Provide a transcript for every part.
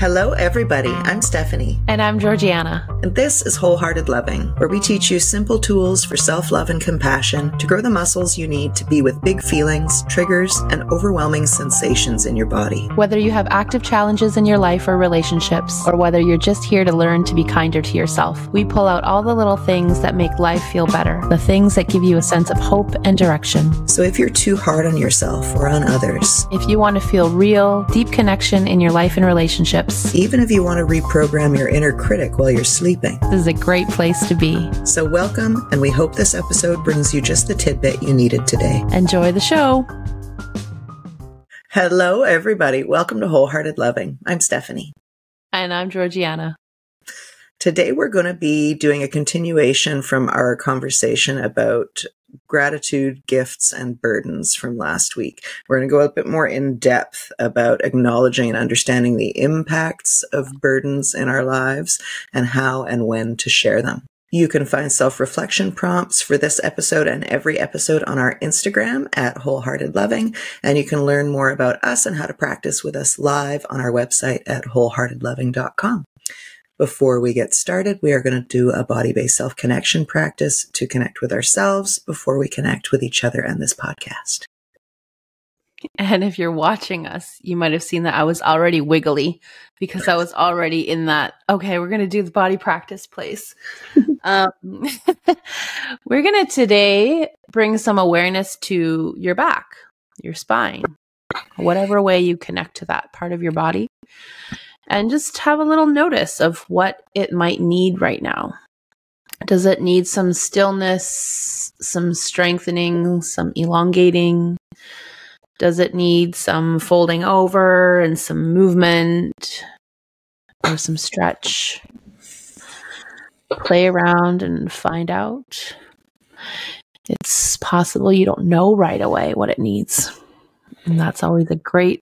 Hello, everybody. I'm Stephanie. And I'm Georgiana. And this is Wholehearted Loving, where we teach you simple tools for self-love and compassion to grow the muscles you need to be with big feelings, triggers, and overwhelming sensations in your body. Whether you have active challenges in your life or relationships, or whether you're just here to learn to be kinder to yourself, we pull out all the little things that make life feel better, the things that give you a sense of hope and direction. So if you're too hard on yourself or on others, if you want to feel real, deep connection in your life and relationships, even if you want to reprogram your inner critic while you're sleeping, this is a great place to be. So welcome, and we hope this episode brings you just the tidbit you needed today. Enjoy the show. Hello, everybody. Welcome to Wholehearted Loving. I'm Stephanie. And I'm Georgiana. Today, we're going to be doing a continuation from our conversation about gratitude, gifts, and burdens from last week. We're going to go a bit more in depth about acknowledging and understanding the impacts of burdens in our lives and how and when to share them. You can find self-reflection prompts for this episode and every episode on our Instagram at Wholehearted Loving, and you can learn more about us and how to practice with us live on our website at wholeheartedloving.com. Before we get started, we are going to do a body-based self-connection practice to connect with ourselves before we connect with each other and this podcast. And if you're watching us, you might have seen that I was already wiggly because I was already in that, okay, we're going to do the body practice place. We're going to today bring some awareness to your back, your spine, whatever way you connect to that part of your body. And just have a little notice of what it might need right now. Does it need some stillness, some strengthening, some elongating? Does it need some folding over and some movement or some stretch? Play around and find out. It's possible you don't know right away what it needs. And that's always a great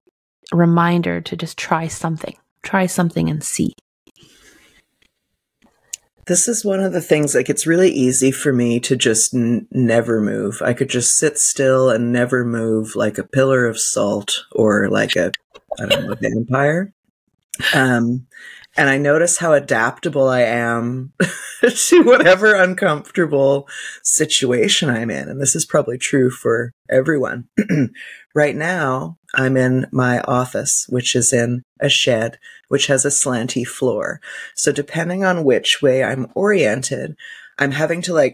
reminder to just try something. Try something and see. This is one of the things, like, it's really easy for me to just never move. I could just sit still and never move like a pillar of salt or like a vampire. And I notice how adaptable I am to whatever uncomfortable situation I'm in. And this is probably true for everyone. Right now, I'm in my office, which is in a shed, which has a slanty floor. So depending on which way I'm oriented, I'm having to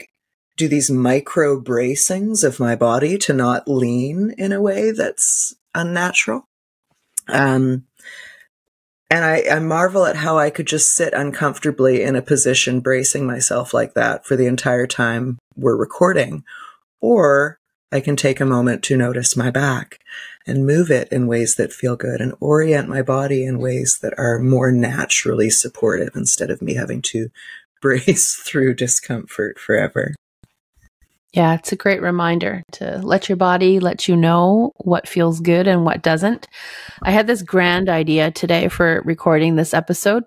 do these micro bracings of my body to not lean in a way that's unnatural. And I marvel at how I could just sit uncomfortably in a position bracing myself like that for the entire time we're recording. Or I can take a moment to notice my back and move it in ways that feel good and orient my body in ways that are more naturally supportive instead of me having to brace through discomfort forever. Yeah, it's a great reminder to let your body let you know what feels good and what doesn't. I had this grand idea today for recording this episode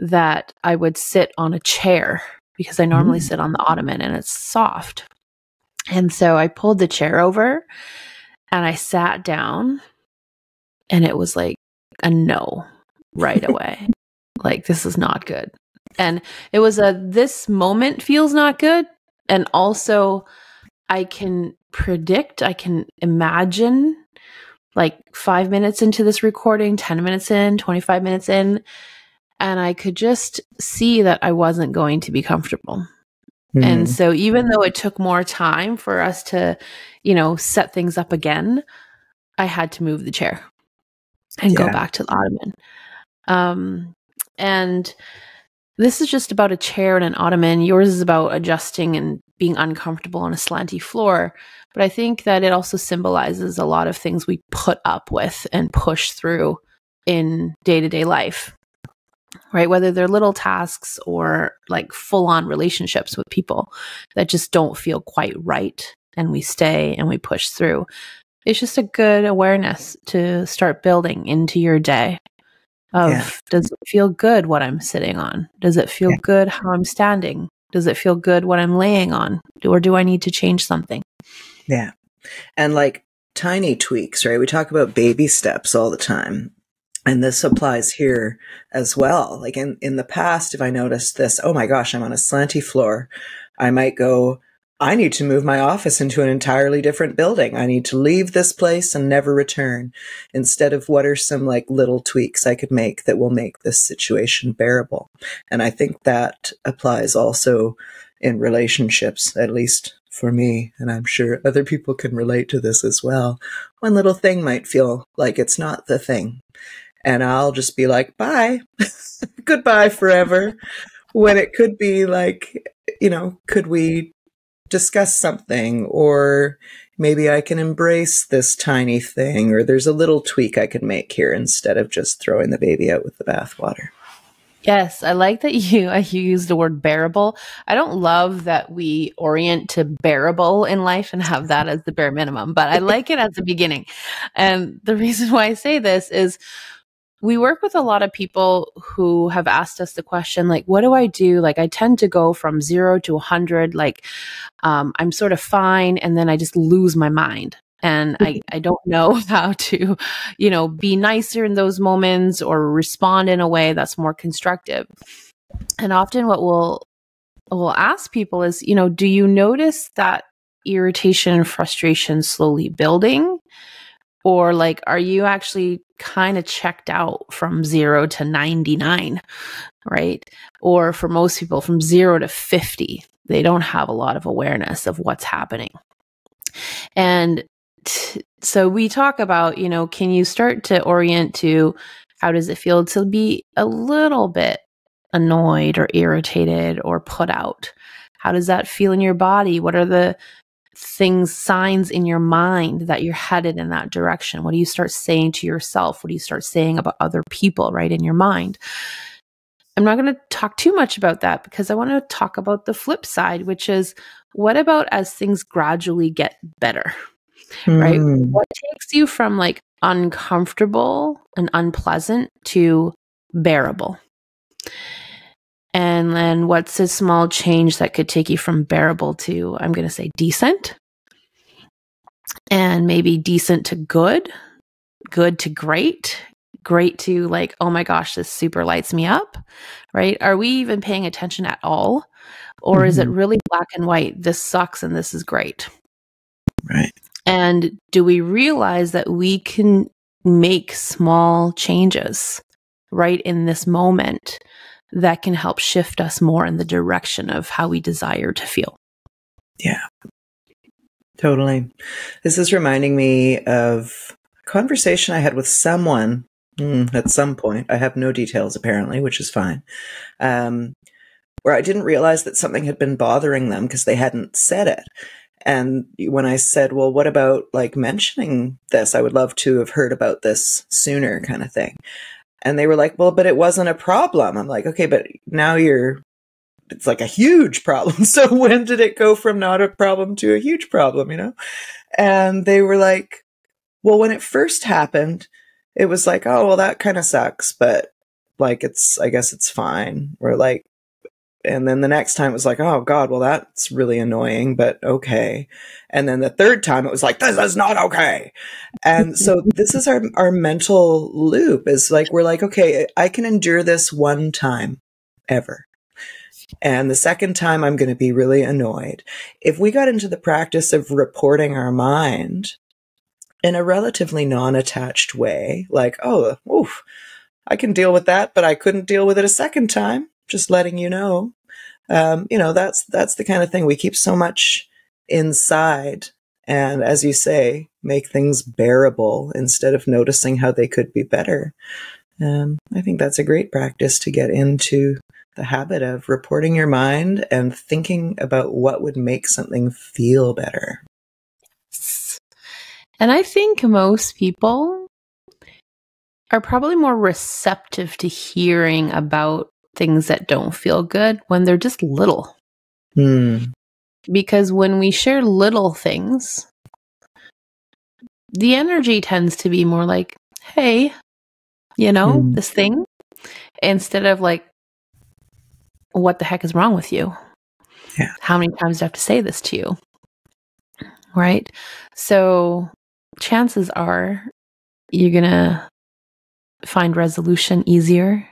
that I would sit on a chair because I normally sit on the ottoman and it's soft. And so I pulled the chair over and I sat down and it was like a no right away. Like, this is not good. And it was this moment feels not good. And also I can predict, I can imagine like 5 minutes into this recording, 10 minutes in, 25 minutes in, and I could just see that I wasn't going to be comfortable. And so even though it took more time for us to, set things up again, I had to move the chair and go back to the ottoman. And this is just about a chair and an ottoman. Yours is about adjusting and being uncomfortable on a slanty floor. But I think that it also symbolizes a lot of things we put up with and push through in day-to-day life. Right? Whether they're little tasks or like full-on relationships with people that just don't feel quite right. And we stay and we push through. It's just a good awareness to start building into your day of, does it feel good what I'm sitting on? Does it feel good how I'm standing? Does it feel good what I'm laying on? Or do I need to change something? Yeah. And like tiny tweaks, right? We talk about baby steps all the time. And this applies here as well. Like in the past, if I noticed this, oh my gosh, I'm on a slanty floor, I might go, I need to move my office into an entirely different building. I need to leave this place and never return. Instead of what are some like little tweaks I could make that will make this situation bearable. And I think that applies also in relationships, at least for me. And I'm sure other people can relate to this as well. One little thing might feel like it's not the thing. And I'll just be like, bye, goodbye forever. When it could be like, could we discuss something? Or maybe I can embrace this tiny thing, or there's a little tweak I could make here instead of just throwing the baby out with the bathwater. Yes, I like that you use the word bearable. I don't love that we orient to bearable in life and have that as the bare minimum, but I like it as the beginning. And the reason why I say this is we work with a lot of people who have asked us the question, like, what do I do? Like, I tend to go from 0 to 100. Like, I'm sort of fine. And then I just lose my mind. And I don't know how to, be nicer in those moments or respond in a way that's more constructive. And often what we'll ask people is, do you notice that irritation and frustration slowly building? Or like, are you actually kind of checked out from 0 to 99, right? Or for most people, from 0 to 50, they don't have a lot of awareness of what's happening. And so we talk about, can you start to orient to how does it feel to be a little bit annoyed or irritated or put out? How does that feel in your body? What are the signs in your mind that you're headed in that direction? What do you start saying to yourself? What do you start saying about other people, right, in your mind? I'm not going to talk too much about that because I want to talk about the flip side, which is what about as things gradually get better, right? What takes you from like uncomfortable and unpleasant to bearable? And then what's a small change that could take you from bearable to, I'm going to say, decent? And maybe decent to good to great to like, oh my gosh, this super lights me up, right? Are we even paying attention at all? Or is it really black and white? This sucks and this is great. Right. And do we realize that we can make small changes right in this moment that can help shift us more in the direction of how we desire to feel? Yeah, totally. This is reminding me of a conversation I had with someone at some point. I have no details apparently, which is fine. Where I didn't realize that something had been bothering them because they hadn't said it. And when I said, well, what about like mentioning this? I would love to have heard about this sooner, kind of thing. And they were like, well, but it wasn't a problem. I'm like, okay, but now it's like a huge problem. So when did it go from not a problem to a huge problem, And they were like, well, when it first happened, it was like, oh, well, that kind of sucks, but like, I guess it's fine. Or like, and then the next time it was like, oh God, well, that's really annoying, but okay. And then the third time it was like, this is not okay. And so this is our mental loop is like, we're like, okay, I can endure this one time ever. And the second time I'm going to be really annoyed. If we got into the practice of reporting our mind in a relatively non-attached way, like, oh, oof, I can deal with that, but I couldn't deal with it a second time. Just letting you know, that's the kind of thing we keep so much inside. And as you say, make things bearable instead of noticing how they could be better. I think that's a great practice to get into the habit of reporting your mind and thinking about what would make something feel better. And I think most people are probably more receptive to hearing about things that don't feel good when they're just little. Because when we share little things, the energy tends to be more like, hey, this thing, instead of like, what the heck is wrong with you? Yeah. How many times do I have to say this to you? Right? So chances are you're going to find resolution easier.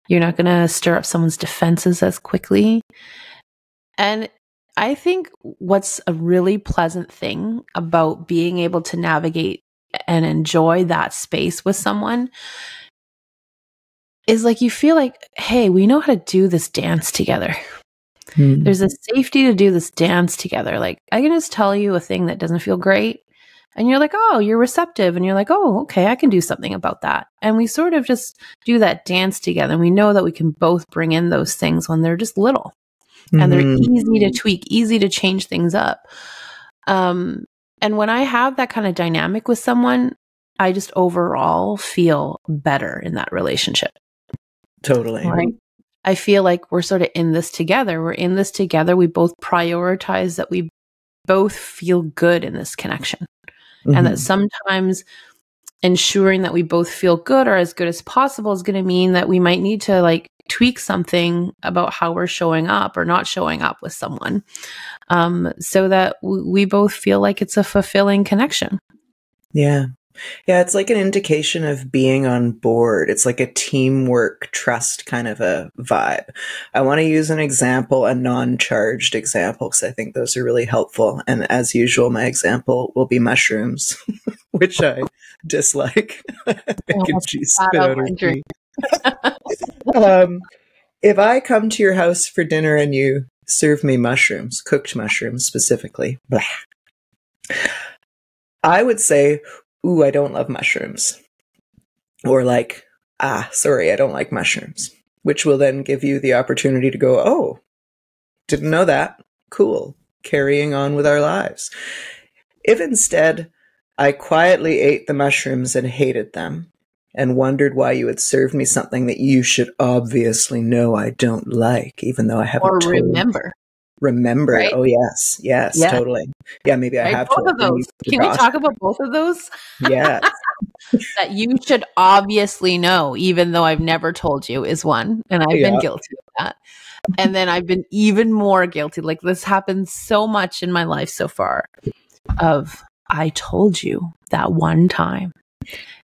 You're not going to stir up someone's defenses as quickly. And I think what's a really pleasant thing about being able to navigate and enjoy that space with someone is like, you feel like, hey, we know how to do this dance together. There's a safety to do this dance together. Like, I can just tell you a thing that doesn't feel great, and you're like, oh, you're receptive, and you're like, oh, okay, I can do something about that. And we sort of just do that dance together. And we know that we can both bring in those things when they're just little, and they're easy to tweak, easy to change things up. And when I have that kind of dynamic with someone, I just overall feel better in that relationship. Totally. Right. I feel like we're sort of in this together. We're in this together. We both prioritize that we both feel good in this connection. And that sometimes ensuring that we both feel good or as good as possible is going to mean that we might need to like tweak something about how we're showing up or not showing up with someone, so that we both feel like it's a fulfilling connection. Yeah. Yeah, it's like an indication of being on board. It's like a teamwork, trust kind of a vibe. I want to use an example, a non-charged example, because I think those are really helpful. And as usual, my example will be mushrooms, which I dislike. I think it's spit out or tea. If I come to your house for dinner and you serve me mushrooms, cooked mushrooms specifically, blah, I would say, ooh, I don't love mushrooms. Or like, sorry, I don't like mushrooms. Which will then give you the opportunity to go, oh, didn't know that. Cool. Carrying on with our lives. If instead I quietly ate the mushrooms and hated them and wondered why you had served me something that you should obviously know I don't like, even though I haven't or told remember. Right? Oh, yes, totally. Yeah, maybe I have both of those. Can we talk about both of those? Yes. That you should obviously know, even though I've never told you, is one. And I've been guilty of that. And then I've been even more guilty. Like, this happens so much in my life so far of, I told you that one time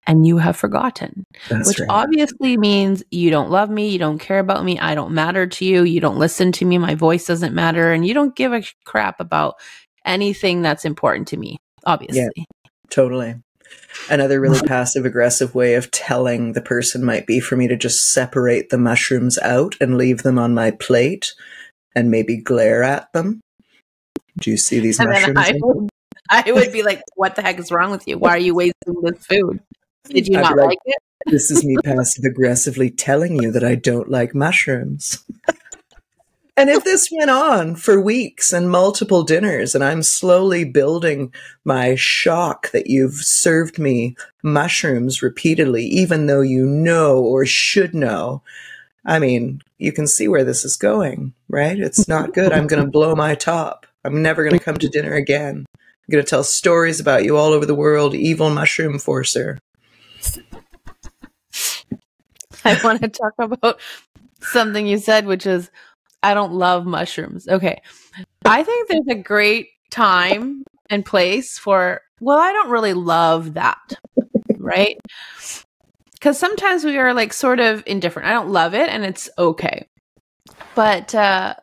and you have forgotten. That's which right. obviously means you don't love me, you don't care about me, I don't matter to you, you don't listen to me, my voice doesn't matter, and you don't give a crap about anything that's important to me, obviously. Yeah, totally. Another really passive-aggressive way of telling the person might be for me to just separate the mushrooms out and leave them on my plate and maybe glare at them. Do you see these mushrooms? I would be like, what the heck is wrong with you? Why are you wasting this food? Did you not like it? This is me passive-aggressively telling you that I don't like mushrooms. And if this went on for weeks and multiple dinners, and I'm slowly building my shock that you've served me mushrooms repeatedly, even though you know or should know, I mean, you can see where this is going, right? It's not good. I'm going to blow my top. I'm never going to come to dinner again. I'm going to tell stories about you all over the world, evil mushroom forcer. I want to talk about something you said, which is, I don't love mushrooms. Okay. I think there's a great time and place for, well, I don't really love that. Right? Because sometimes we are like sort of indifferent. I don't love it and it's okay. But I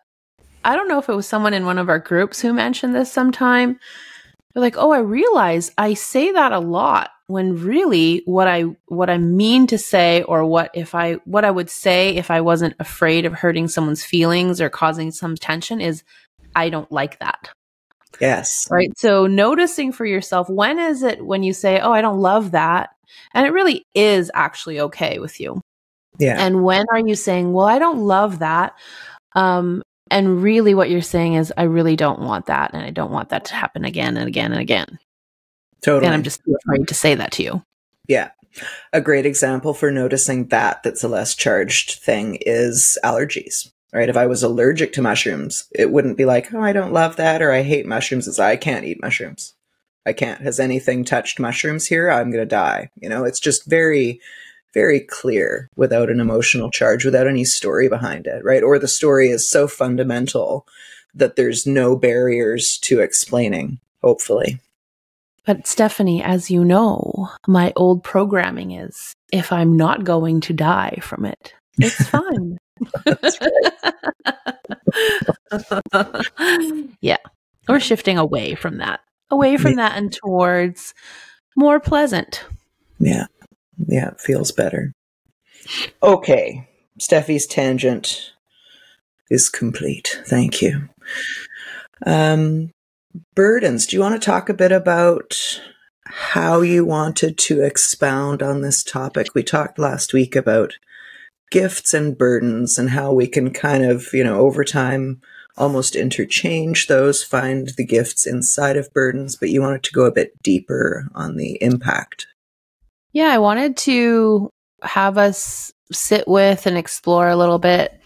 don't know if it was someone in one of our groups who mentioned this sometime. They're like, oh, I realize I say that a lot, when really what I mean to say, or what I would say if I wasn't afraid of hurting someone's feelings or causing some tension, is I don't like that. Yes. Right. So noticing for yourself, when is it when you say, oh, I don't love that, and it really is actually okay with you. Yeah. And when are you saying, well, I don't love that, and really what you're saying is, I really don't want that, and I don't want that to happen again and again and again. Totally. And I'm just too afraid to say that to you. Yeah. A great example for noticing that's a less charged thing is allergies, right? If I was allergic to mushrooms, it wouldn't be like, oh, I don't love that, or I hate mushrooms. It's I can't eat mushrooms. I can't. Has anything touched mushrooms here? I'm going to die. You know, it's just very, very clear without an emotional charge, without any story behind it, right? Or the story is so fundamental that there's no barriers to explaining, hopefully. But Stephanie, as you know, my old programming is, if I'm not going to die from it. It's fine. That's right. Yeah. Or shifting away from that and towards more pleasant. Yeah. Yeah. It feels better. Okay. Steffi's tangent is complete. Thank you. Burdens. Do you want to talk a bit about how you wanted to expound on this topic? We talked last week about gifts and burdens and how we can kind of, over time almost interchange those, find the gifts inside of burdens, but you wanted to go a bit deeper on the impact. Yeah, I wanted to have us sit with and explore a little bit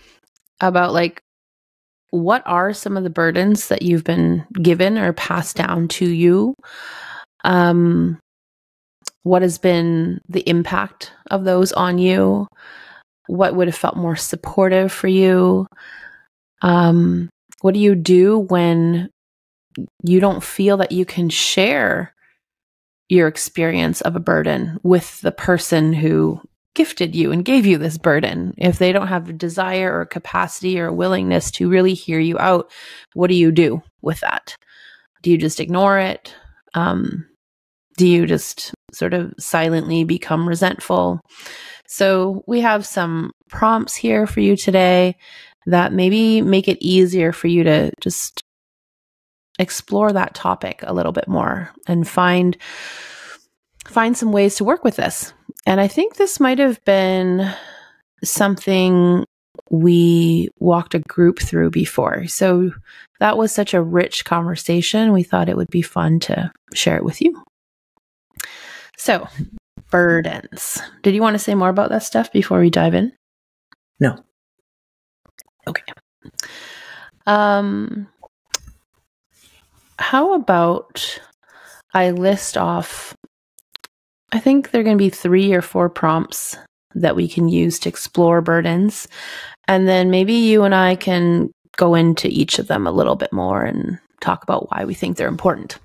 about like, what are some of the burdens that you've been given or passed down to you? What has been the impact of those on you? What would have felt more supportive for you? What do you do when you don't feel that you can share your experience of a burden with the person who gifted you and gave you this burden? If they don't have a desire or capacity or willingness to really hear you out, what do you do with that? Do you just ignore it? Do you just sort of silently become resentful? So we have some prompts here for you today that maybe make it easier for you to just explore that topic a little bit more and find some ways to work with this. And I think this might have been something we walked a group through before. So that was such a rich conversation. We thought it would be fun to share it with you. So, burdens. Did you want to say more about that stuff before we dive in? No. Okay. How about I list off, I think there are going to be 3 or 4 prompts that we can use to explore burdens. And then maybe you and I can go into each of them a little bit more and talk about why we think they're important.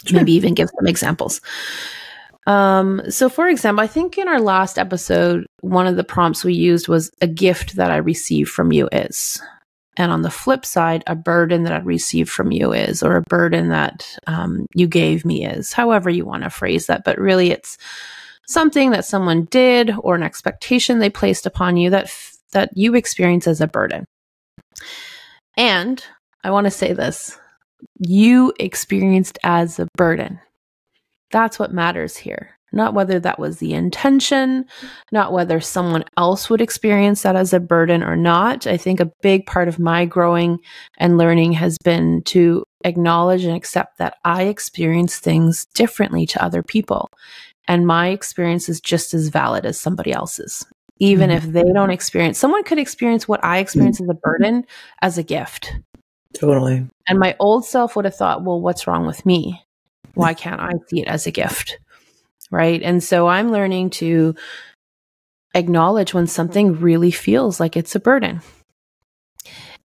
Sure. Maybe even give some examples. So for example, I think in our last episode, one of the prompts we used was a gift that I received from you is. And on the flip side, a burden that I received from you is, or a burden that you gave me is, however you want to phrase that. But really it's something that someone did or an expectation they placed upon you that you experience as a burden. And I want to say this, you experienced as a burden. That's what matters here. Not whether that was the intention, not whether someone else would experience that as a burden or not. I think a big part of my growing and learning has been to acknowledge and accept that I experience things differently to other people. And my experience is just as valid as somebody else's. Even if they don't experience, someone could experience what I experience as a burden as a gift. Totally. And my old self would have thought, well, what's wrong with me? Why can't I see it as a gift? Right. And so I'm learning to acknowledge when something really feels like it's a burden.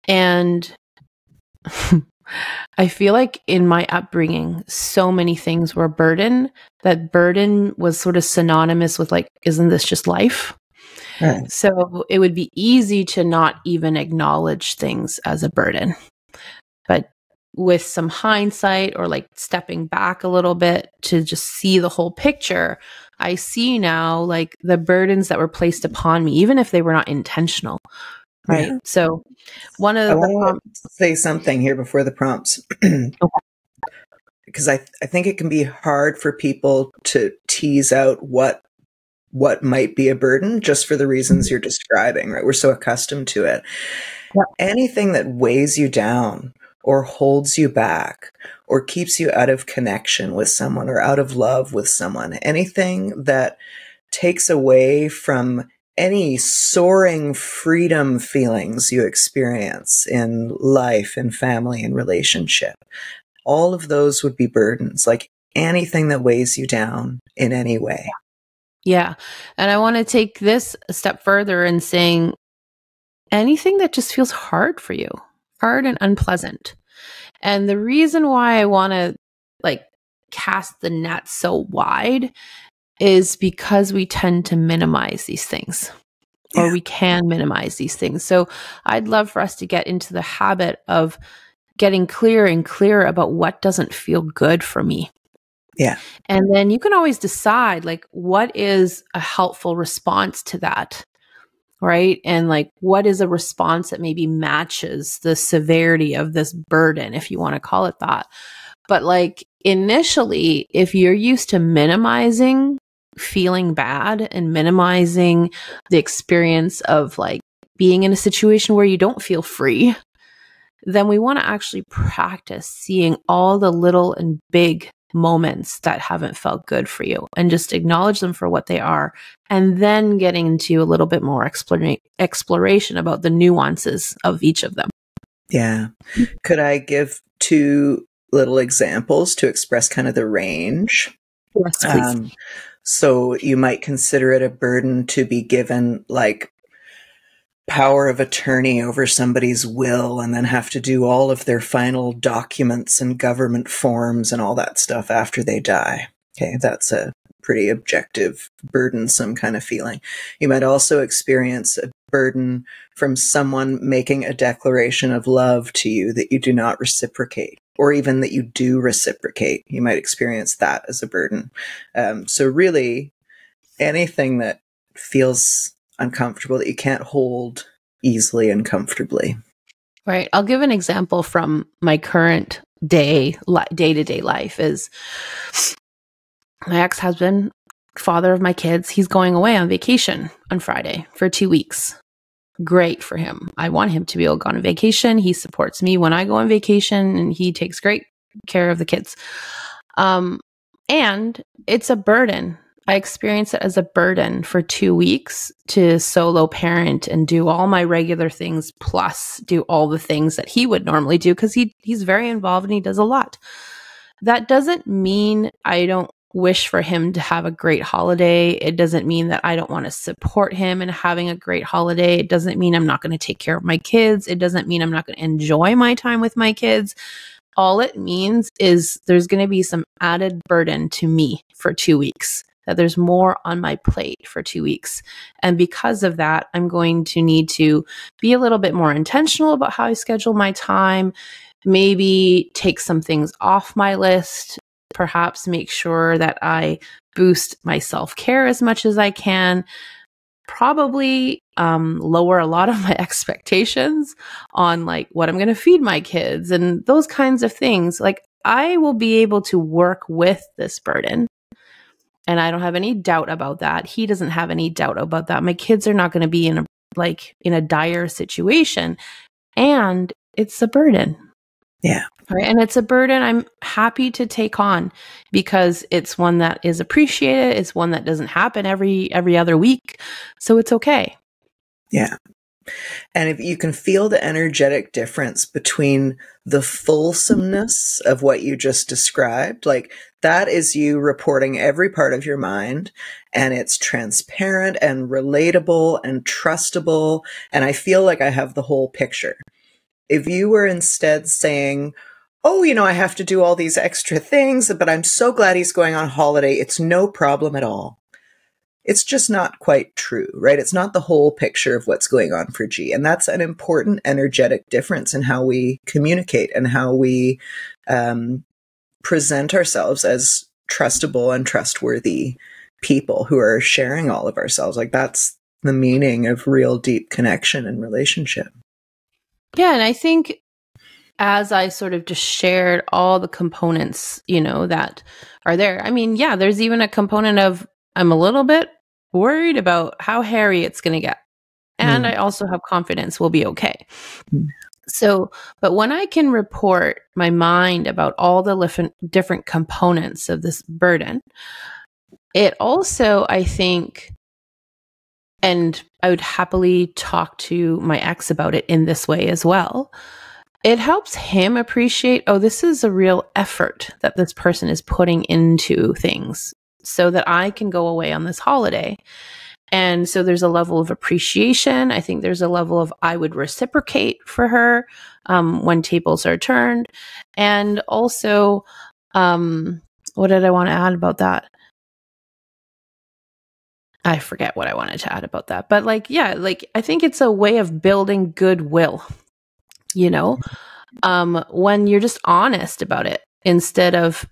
And I feel like in my upbringing, so many things were a burden, that burden was sort of synonymous with like, isn't this just life? Right. So it would be easy to not even acknowledge things as a burden. But with some hindsight or like stepping back a little bit to just see the whole picture, I see now like the burdens that were placed upon me, even if they were not intentional. Right. Yeah. So one of the prompts. Say something here before the prompts. Okay. Because I think it can be hard for people to tease out what might be a burden just for the reasons you're describing, right? We're so accustomed to it. Yeah. Anything that weighs you down or holds you back or keeps you out of connection with someone or out of love with someone, anything that takes away from any soaring freedom feelings you experience in life, in family, in relationship, all of those would be burdens, like anything that weighs you down in any way. Yeah. And I want to take this a step further and saying anything that just feels hard for you, hard and unpleasant. And the reason why I want to like cast the net so wide is because we tend to minimize these things, or we can minimize these things. So I'd love for us to get into the habit of getting clearer and clearer about what doesn't feel good for me. Yeah. And then you can always decide, like, what is a helpful response to that, right? And like, what is a response that maybe matches the severity of this burden, if you want to call it that. But like, initially, if you're used to minimizing feeling bad and minimizing the experience of like being in a situation where you don't feel free, then we want to actually practice seeing all the little and big moments that haven't felt good for you and just acknowledge them for what they are, and then getting into a little bit more exploration about the nuances of each of them. Yeah. Could I give 2 little examples to express kind of the range? Yes, please. So you might consider it a burden to be given like power of attorney over somebody's will and then have to do all of their final documents and government forms and all that stuff after they die. Okay, that's a pretty objective, burdensome kind of feeling. You might also experience a burden from someone making a declaration of love to you that you do not reciprocate, or even that you do reciprocate. You might experience that as a burden. So really, anything that feels uncomfortable that you can't hold easily and comfortably. Right. I'll give an example from my current day-to-day life. Is my ex-husband, father of my kids, he's going away on vacation on Friday for 2 weeks. Great for him. I want him to be able to go on vacation. He supports me when I go on vacation, and he takes great care of the kids. And it's a burden. I experience it as a burden for 2 weeks to solo parent and do all my regular things, plus do all the things that he would normally do, because he's very involved and he does a lot. That doesn't mean I don't wish for him to have a great holiday. It doesn't mean that I don't want to support him in having a great holiday. It doesn't mean I'm not going to take care of my kids. It doesn't mean I'm not going to enjoy my time with my kids. All it means is there's going to be some added burden to me for 2 weeks, that there's more on my plate for 2 weeks. And because of that, I'm going to need to be a little bit more intentional about how I schedule my time, maybe take some things off my list, perhaps make sure that I boost my self-care as much as I can, probably lower a lot of my expectations on like what I'm going to feed my kids and those kinds of things. Like, I will be able to work with this burden. And I don't have any doubt about that. He doesn't have any doubt about that. My kids are not going to be in a dire situation. And it's a burden. Yeah. Right. And it's a burden I'm happy to take on, because it's one that is appreciated. It's one that doesn't happen every other week. So it's okay. Yeah. And if you can feel the energetic difference between the fulsomeness of what you just described, like that is you reporting every part of your mind, and it's transparent and relatable and trustable. And I feel like I have the whole picture. If you were instead saying, oh, I have to do all these extra things, but I'm so glad he's going on holiday. It's no problem at all. It's just not quite true, right? It's not the whole picture of what's going on for G. And that's an important energetic difference in how we communicate and how we present ourselves as trustable and trustworthy people who are sharing all of ourselves. Like, that's the meaning of real deep connection and relationship. Yeah. And I think as I sort of just shared all the components, that are there. I mean, yeah, there's even a component of I'm a little bit worried about how hairy it's going to get. And I also have confidence we'll be okay. So, but when I can report my mind about all the different components of this burden, it also, I think, and I would happily talk to my ex about it in this way as well, it helps him appreciate, oh, this is a real effort that this person is putting into things so that I can go away on this holiday. And so there's a level of appreciation. I think there's a level of I would reciprocate for her when tables are turned. And also, what did I want to add about that? I forget what I wanted to add about that. But like, yeah, like I think it's a way of building goodwill, you know, when you're just honest about it instead of,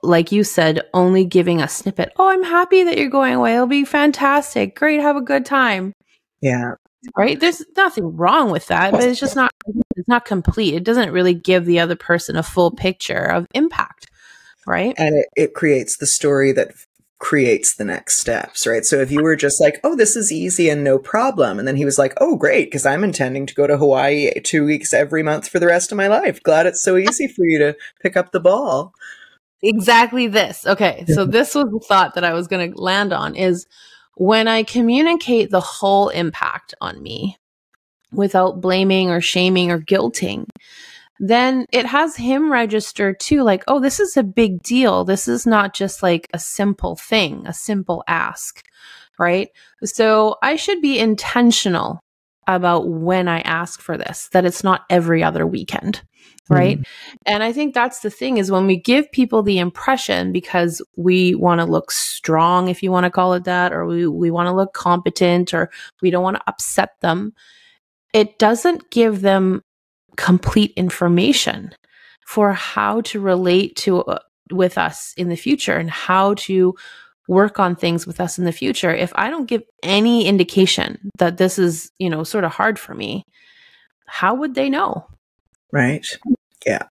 like you said, only giving a snippet. Oh, I'm happy that you're going away. It'll be fantastic. Great. Have a good time. Yeah. Right. There's nothing wrong with that, but it's not complete. It doesn't really give the other person a full picture of impact. Right. And it creates the story that creates the next steps, right? So if you were just like, oh, this is easy and no problem. And then he was like, oh, great, because I'm intending to go to Hawaii 2 weeks every month for the rest of my life. Glad it's so easy for you to pick up the ball. Exactly this. Okay. So this was the thought that I was going to land on is when I communicate the whole impact on me without blaming or shaming or guilting, then it has him register too, like, oh, this is a big deal. This is not just like a simple thing, a simple ask, right? So I should be intentional about when I ask for this, that it's not every other weekend, right? And I think that's the thing is when we give people the impression because we want to look strong, if you want to call it that, or we want to look competent, or we don't want to upset them, it doesn't give them complete information for how to relate to with us in the future and how to work on things with us in the future. If I don't give any indication that this is, you know, sort of hard for me, how would they know? Right. Yeah.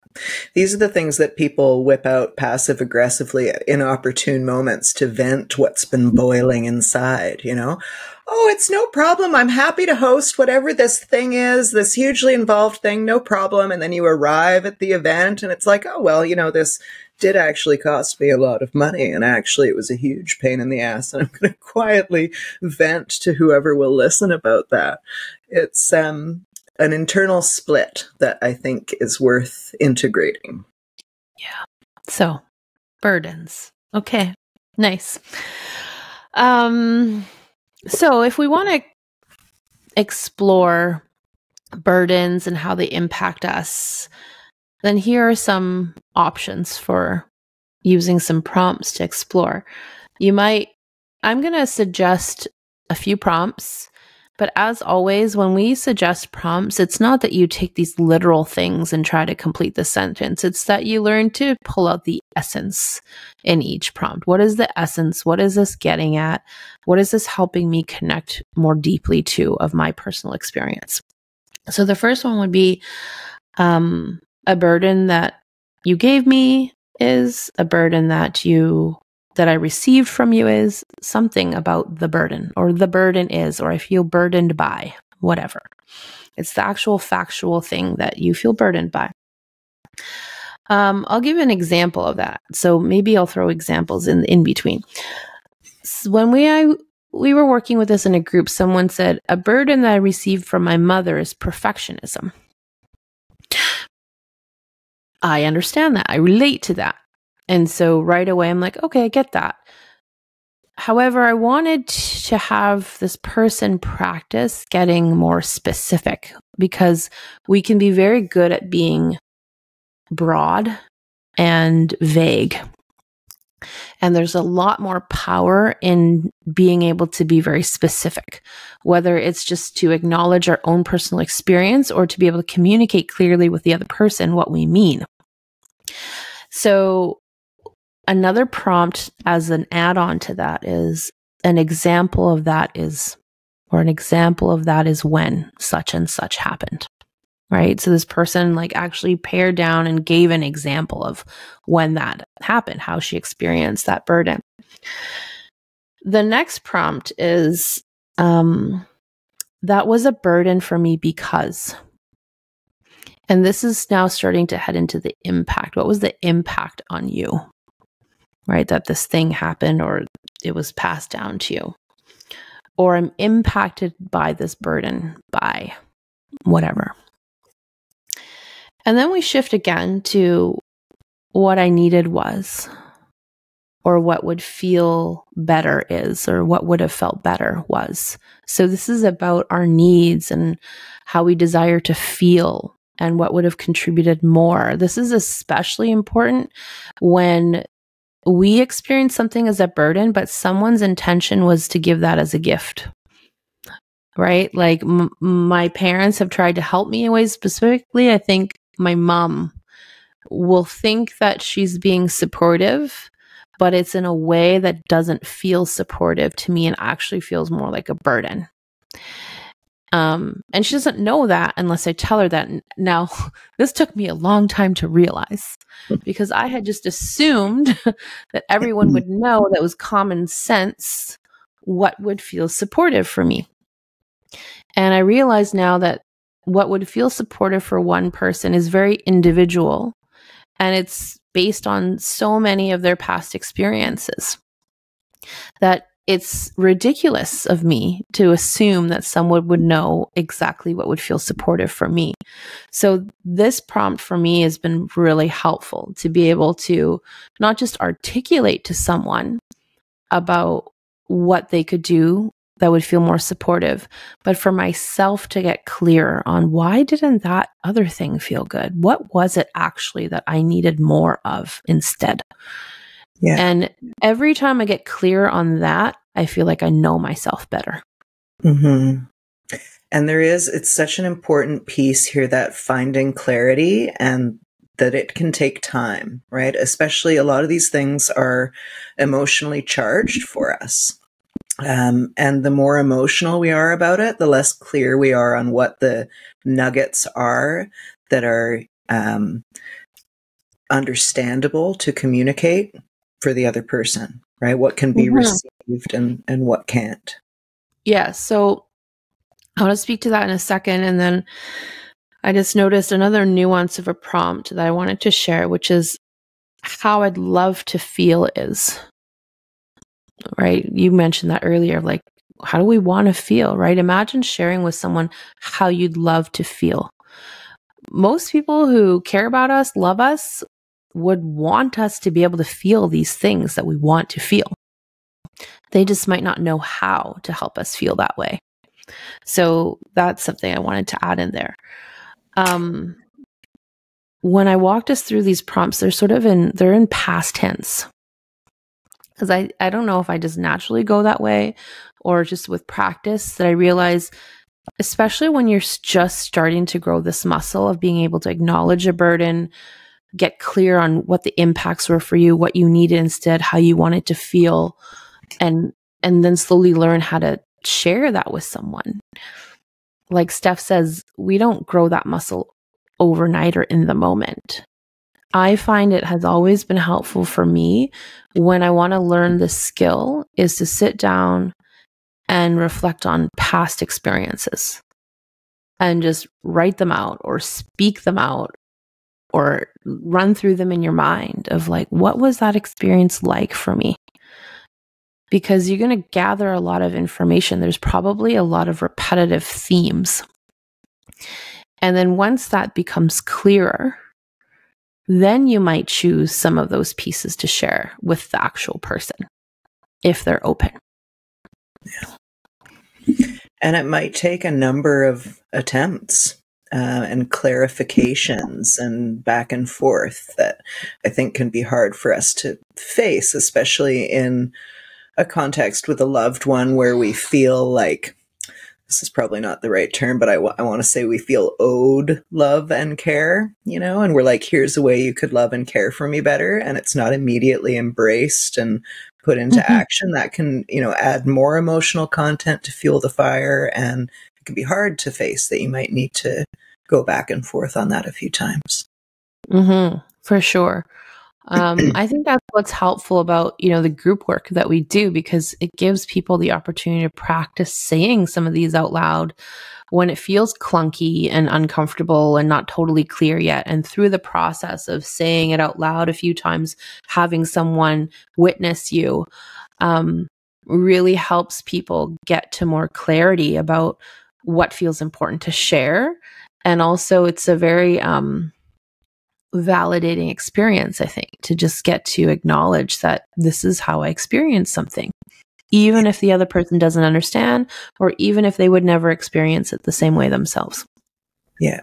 These are the things that people whip out passive aggressively at inopportune moments to vent what's been boiling inside, you know? Oh, it's no problem. I'm happy to host whatever this thing is, this hugely involved thing, no problem. And then you arrive at the event and it's like, oh, well, you know, this did actually cost me a lot of money. And actually it was a huge pain in the ass. And I'm going to quietly vent to whoever will listen about that. It's, an internal split that I think is worth integrating. Yeah. So, burdens. Okay. Nice. So if we want to explore burdens and how they impact us, then here are some options for using some prompts to explore. I'm going to suggest a few prompts. But as always, when we suggest prompts, it's not that you take these literal things and try to complete the sentence. It's that you learn to pull out the essence in each prompt. What is the essence? What is this getting at? What is this helping me connect more deeply to of my personal experience? So the first one would be a burden that you gave me is a burden that I received from you is something about the burden, or the burden is, or I feel burdened by, whatever. It's the actual factual thing that you feel burdened by. I'll give an example of that. So maybe I'll throw examples in between. So when we were working with this in a group, someone said, a burden that I received from my mother is perfectionism. I understand that. I relate to that. And so right away, I'm like, okay, I get that. However, I wanted to have this person practice getting more specific because we can be very good at being broad and vague. And there's a lot more power in being able to be very specific, whether it's just to acknowledge our own personal experience or to be able to communicate clearly with the other person what we mean. So another prompt as an add-on to that is an example of that is when such and such happened, right? So this person like actually pared down and gave an example of when that happened, how she experienced that burden. The next prompt is, that was a burden for me because, and this is now starting to head into the impact. What was the impact on you? Right? That this thing happened or it was passed down to you. Or I'm impacted by this burden by whatever. And then we shift again to what I needed was, or what would feel better is, or what would have felt better was. So this is about our needs and how we desire to feel and what would have contributed more. This is especially important when we experienced something as a burden, but someone's intention was to give that as a gift. Right? Like my parents have tried to help me in ways. Specifically, I think my mom will think that she's being supportive, but it's in a way that doesn't feel supportive to me and actually feels more like a burden. And she doesn't know that unless I tell her that. Now, this took me a long time to realize, because I had just assumed that everyone would know that was common sense what would feel supportive for me. And I realize now that what would feel supportive for one person is very individual, and it's based on so many of their past experiences that it's ridiculous of me to assume that someone would know exactly what would feel supportive for me. So this prompt for me has been really helpful to be able to not just articulate to someone about what they could do that would feel more supportive, but for myself to get clear on why didn't that other thing feel good? What was it actually that I needed more of instead? Yeah. And every time I get clear on that, I feel like I know myself better. Mm-hmm. And it's such an important piece here, that finding clarity, and that it can take time, right? Especially a lot of these things are emotionally charged for us. And the more emotional we are about it, the less clear we are on what the nuggets are that are understandable to communicate for the other person, right? What can be received and what can't. Yeah. So I want to speak to that in a second. And then I just noticed another nuance of a prompt that I wanted to share, which is how I'd love to feel is. Right? You mentioned that earlier, like, how do we want to feel, right? Imagine sharing with someone how you'd love to feel. Most people who care about us, love us, would want us to be able to feel these things that we want to feel. They just might not know how to help us feel that way. So that's something I wanted to add in there. When I walked us through these prompts, they're in past tense. Because I don't know if I just naturally go that way or just with practice that I realize, especially when you're just starting to grow this muscle of being able to acknowledge a burden, get clear on what the impacts were for you, what you needed instead, how you want it to feel, and then slowly learn how to share that with someone. Like Steph says, we don't grow that muscle overnight or in the moment. I find it has always been helpful for me when I want to learn this skill is to sit down and reflect on past experiences and just write them out or speak them out or run through them in your mind of like, what was that experience like for me? Because you're going to gather a lot of information. There's probably a lot of repetitive themes. And then once that becomes clearer, then you might choose some of those pieces to share with the actual person if they're open. Yeah. And it might take a number of attempts and clarifications and back and forth that I think can be hard for us to face, especially in a context with a loved one where we feel like, this is probably not the right term, but I want to say we feel owed love and care, and we're like, here's a way you could love and care for me better. And it's not immediately embraced and put into action. That can, add more emotional content to fuel the fire. And it can be hard to face that. You might need to go back and forth on that a few times. For sure. I think that's what's helpful about, the group work that we do, because it gives people the opportunity to practice saying some of these out loud when it feels clunky and uncomfortable and not totally clear yet. And through the process of saying it out loud a few times, having someone witness you, really helps people get to more clarity about what feels important to share. And also it's a very, validating experience, I think, to just get to acknowledge that this is how I experience something, even if the other person doesn't understand, or even if they would never experience it the same way themselves. Yeah.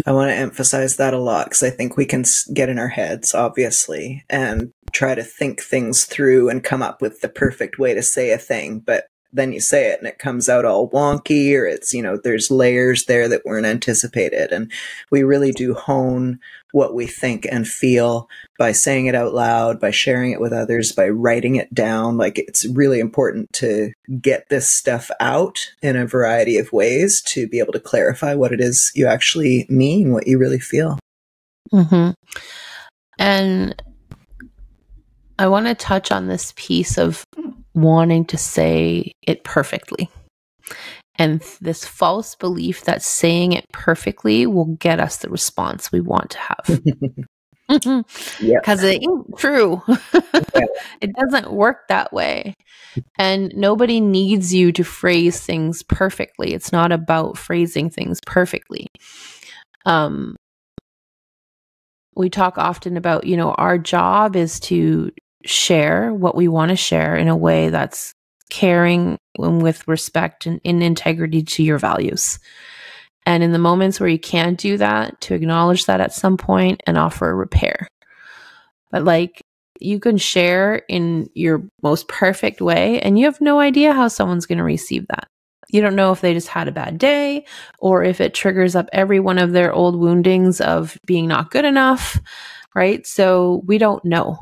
I want to emphasize that a lot because I think we can get in our heads, obviously, and try to think things through and come up with the perfect way to say a thing. But then you say it and it comes out all wonky, or it's, there's layers there that weren't anticipated. And we really do hone what we think and feel by saying it out loud, by sharing it with others, by writing it down. Like, it's really important to get this stuff out in a variety of ways to be able to clarify what it is you actually mean, what you really feel. Mm-hmm. And I want to touch on this piece of wanting to say it perfectly. And this false belief that saying it perfectly will get us the response we want to have. Because it ain't true. It doesn't work that way. And nobody needs you to phrase things perfectly. It's not about phrasing things perfectly. We talk often about, our job is to share what we want to share in a way that's caring and with respect and in integrity to your values. And in the moments where you can't do that, to acknowledge that at some point and offer a repair. But you can share in your most perfect way and you have no idea how someone's going to receive that. You don't know if they just had a bad day or if it triggers up every one of their old woundings of being not good enough, right? So we don't know.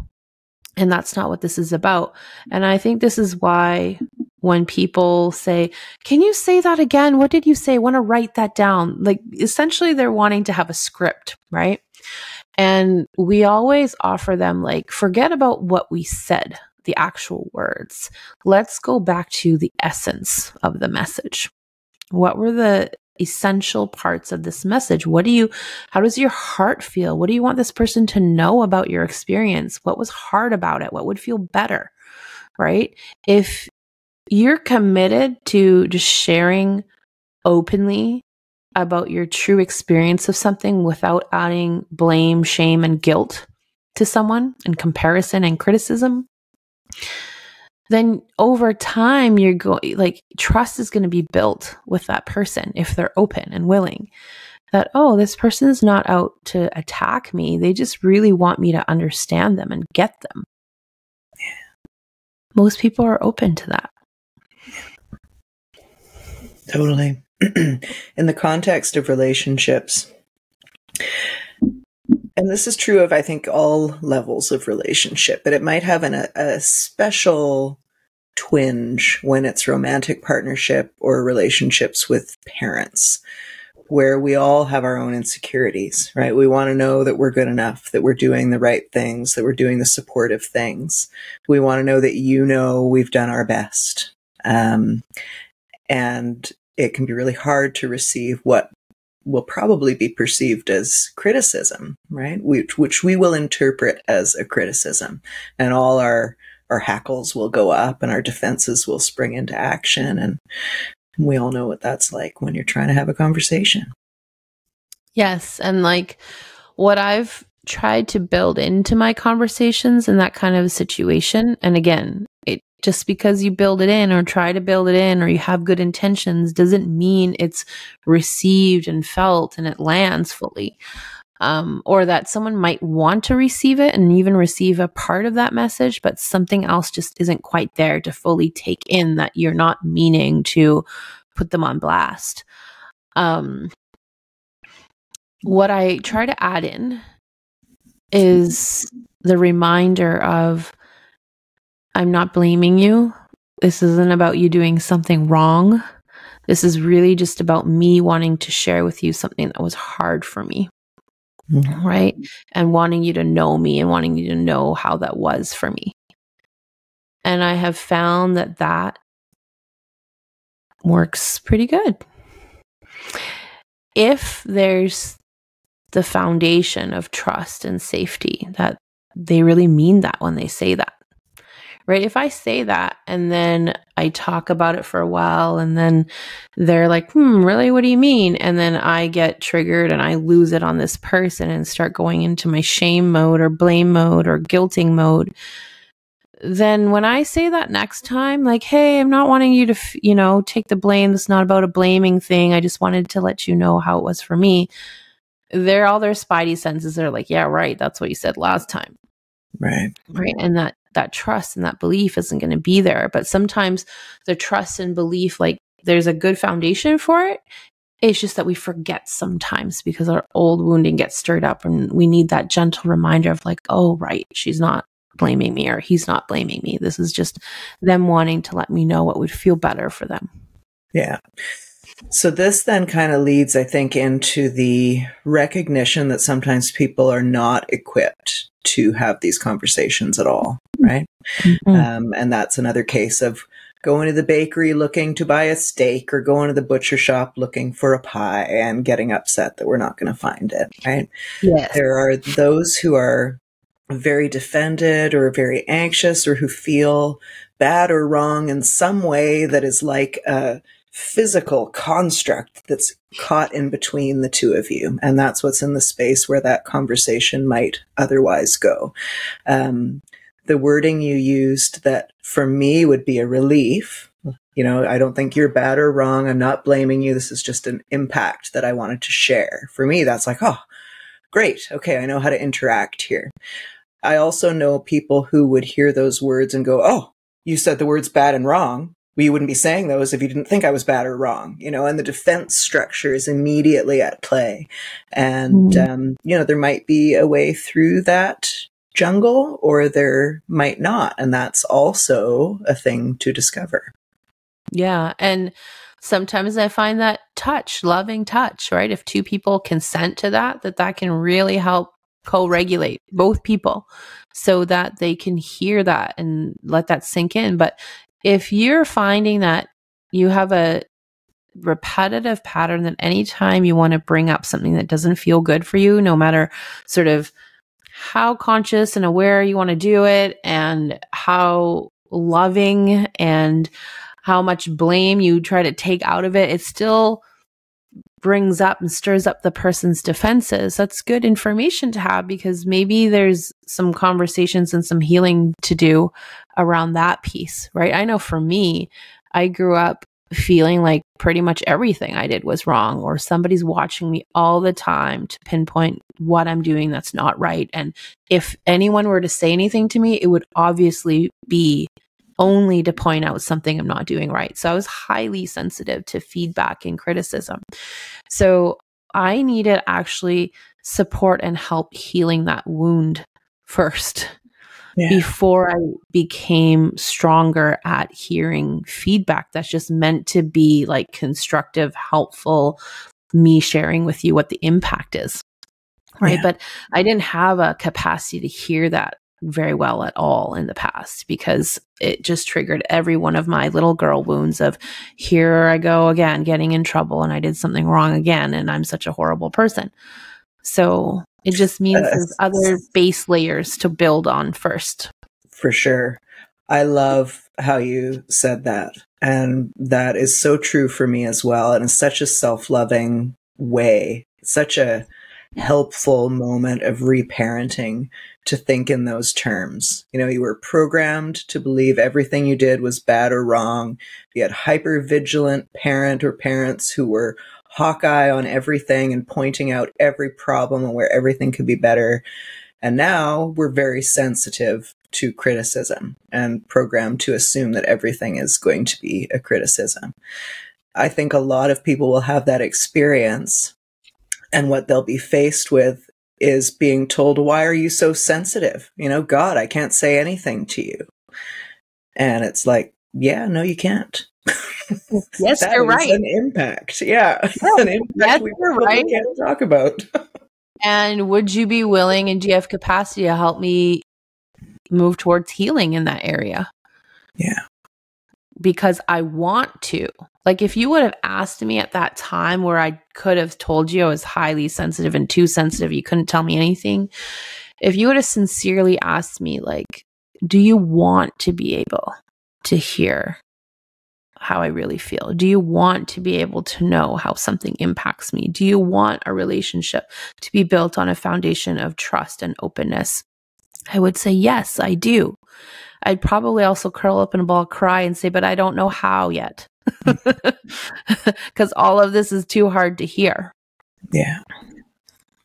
And that's not what this is about. And I think this is why when people say, can you say that again? What did you say? I want to write that down. Essentially they're wanting to have a script, right? And we always offer them forget about what we said, the actual words. Let's go back to the essence of the message. What were the essential parts of this message? How does your heart feel? What do you want this person to know about your experience? What was hard about it? What would feel better, right? If you're committed to just sharing openly about your true experience of something without adding blame, shame, and guilt to someone and comparison and criticism, then over time trust is going to be built with that person if they're open and willing that, oh, this person is not out to attack me. They just really want me to understand them and get them. Most people are open to that. Totally. In the context of relationships, and this is true of, I think, all levels of relationship, but it might have a special twinge when it's romantic partnership or relationships with parents, where we all have our own insecurities, right? We want to know that we're good enough, that we're doing the right things, that we're doing the supportive things. We want to know that we've done our best. And it can be really hard to receive what will probably be perceived as criticism, right? Which we will interpret as a criticism, and all our hackles will go up and our defenses will spring into action. And we all know what that's like when you're trying to have a conversation. Yes. And what I've tried to build into my conversations in that kind of a situation, and again, just because you build it in or try to build it in or you have good intentions doesn't mean it's received and felt and it lands fully. Or that someone might want to receive it and even receive a part of that message, but something else just isn't quite there to fully take in that you're not meaning to put them on blast. What I try to add in is the reminder of, I'm not blaming you. This isn't about you doing something wrong. This is really just about me wanting to share with you something that was hard for me. Mm-hmm. Right? And wanting you to know me and wanting you to know how that was for me. And I have found that works pretty good. If there's the foundation of trust and safety, that they really mean that when they say that. Right? If I say that and then I talk about it for a while and then they're like, really? What do you mean? And then I get triggered and I lose it on this person and start going into my shame mode or blame mode or guilting mode. then when I say that next time, like, hey, I'm not wanting you to, take the blame. It's not about a blaming thing. I just wanted to let you know how it was for me. All their spidey senses are like, yeah, right. That's what you said last time. Right. Right. And that trust and that belief isn't going to be there. But sometimes the trust and belief, like there's a good foundation for it. It's just that we forget sometimes because our old wounding gets stirred up and we need that gentle reminder of like, oh, right, she's not blaming me or he's not blaming me. This is just them wanting to let me know what would feel better for them. Yeah. So this then kind of leads, I think, into the recognition that sometimes people are not equipped to have these conversations at all, right? Mm-hmm. And that's another case of going to the bakery looking to buy a steak or going to the butcher shop looking for a pie and getting upset that we're not going to find it, right? Yes. There are those who are very defended or very anxious or who feel bad or wrong in some way that is like a physical construct that's caught in between the two of you. And that's what's in the space where that conversation might otherwise go. The wording you used that for me would be a relief. I don't think you're bad or wrong. I'm not blaming you. This is just an impact that I wanted to share. For me, that's like, oh, great. Okay, I know how to interact here. I also know people who would hear those words and go, oh, you said the words bad and wrong. Well, you wouldn't be saying those if you didn't think I was bad or wrong, and the defense structure is immediately at play. And, there might be a way through that jungle or there might not. And that's also a thing to discover. Yeah. And sometimes I find that loving touch, right? If two people consent to that can really help co-regulate both people so that they can hear that and let that sink in. But if you're finding that you have a repetitive pattern that anytime you want to bring up something that doesn't feel good for you, no matter sort of how conscious and aware you want to do it and how loving and how much blame you try to take out of it, it still brings up and stirs up the person's defenses. That's good information to have because maybe there's some conversations and some healing to do around that piece, right? I know for me, I grew up feeling like pretty much everything I did was wrong or somebody's watching me all the time to pinpoint what I'm doing that's not right. And if anyone were to say anything to me, it would obviously be only to point out something I'm not doing right. So I was highly sensitive to feedback and criticism. So I needed actually support and help healing that wound first before I became stronger at hearing feedback that's just meant to be like constructive, helpful, me sharing with you what the impact is. Right. Yeah. But I didn't have a capacity to hear that very well at all in the past because it just triggered every one of my little girl wounds of here I go again, getting in trouble and I did something wrong again and I'm such a horrible person. So it just means there's other base layers to build on first. For sure. I love how you said that. And that is so true for me as well. And it's such a self-loving way, such a helpful moment of reparenting to think in those terms. You were programmed to believe everything you did was bad or wrong. You had hyper-vigilant parent or parents who were hawkeye on everything and pointing out every problem and where everything could be better. And now we're very sensitive to criticism and programmed to assume that everything is going to be a criticism. I think a lot of people will have that experience. And what they'll be faced with is being told, why are you so sensitive? God, I can't say anything to you. And it's like, yeah, no, you can't. Yes, you're right. An impact. Yeah. An impact we probably can't talk about. And would you be willing and do you have capacity to help me move towards healing in that area? Yeah. Because I want to. Like if you would have asked me at that time where I could have told you I was highly sensitive and too sensitive, you couldn't tell me anything. If you would have sincerely asked me, like, do you want to be able to hear how I really feel? Do you want to be able to know how something impacts me? Do you want a relationship to be built on a foundation of trust and openness? I would say, yes, I do. I'd probably also curl up in a ball, cry, and say, but I don't know how yet. Because all of this is too hard to hear. Yeah.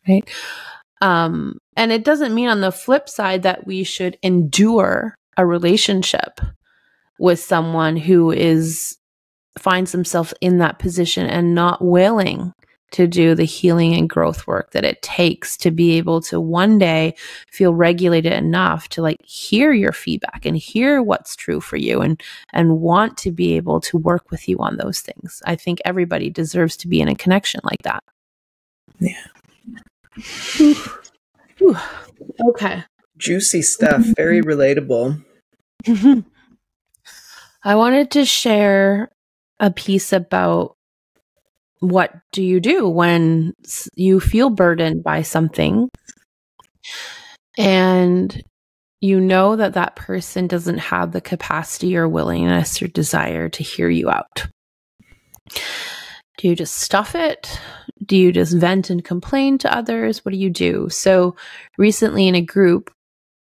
Right. And it doesn't mean on the flip side that we should endure a relationship with someone who finds themselves in that position and not willing to do the healing and growth work that it takes to be able to one day feel regulated enough to like hear your feedback and hear what's true for you and want to be able to work with you on those things. I think everybody deserves to be in a connection like that. Yeah. Whew. Okay. Juicy stuff. Very relatable. I wanted to share a piece about what do you do when you feel burdened by something and you know that that person doesn't have the capacity or willingness or desire to hear you out. Do you just stuff it? Do you just vent and complain to others? What do you do? So recently in a group,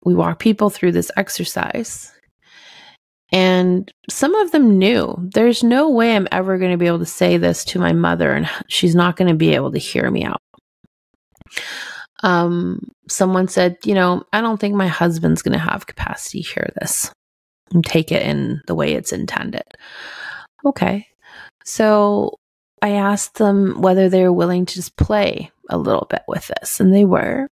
we walked people through this exercise. And some of them knew there's no way I'm ever going to be able to say this to my mother and she's not going to be able to hear me out. Someone said, I don't think my husband's going to have capacity to hear this and take it in the way it's intended. Okay. So I asked them whether they were willing to just play a little bit with this, and they were.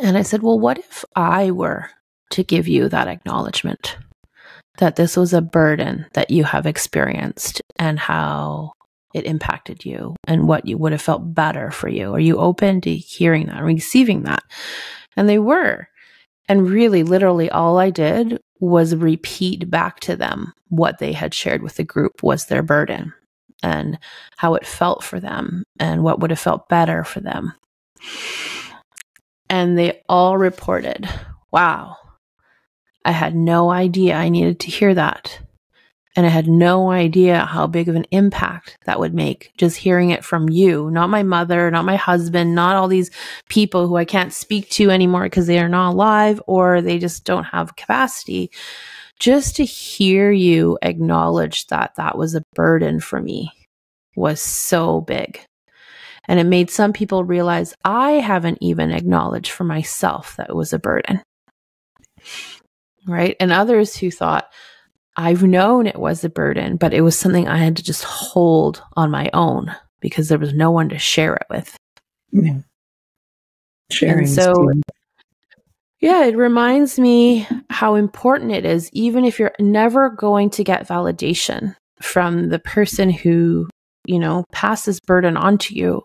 And I said, well, what if I were to give you that acknowledgement that this was a burden that you have experienced and how it impacted you and what you would have felt better for you? Are you open to hearing that, receiving that? And they were. And really, literally, all I did was repeat back to them what they had shared with the group was their burden and how it felt for them and what would have felt better for them. And they all reported, wow, I had no idea I needed to hear that. And I had no idea how big of an impact that would make just hearing it from you, not my mother, not my husband, not all these people who I can't speak to anymore because they are not alive or they just don't have capacity. Just to hear you acknowledge that that was a burden for me was so big. And it made some people realize I haven't even acknowledged for myself that it was a burden. Right? And others who thought, I've known it was a burden, but it was something I had to just hold on my own because there was no one to share it with. Yeah. Sharing. So, yeah, it reminds me how important it is, even if you're never going to get validation from the person who, passed this burden onto you.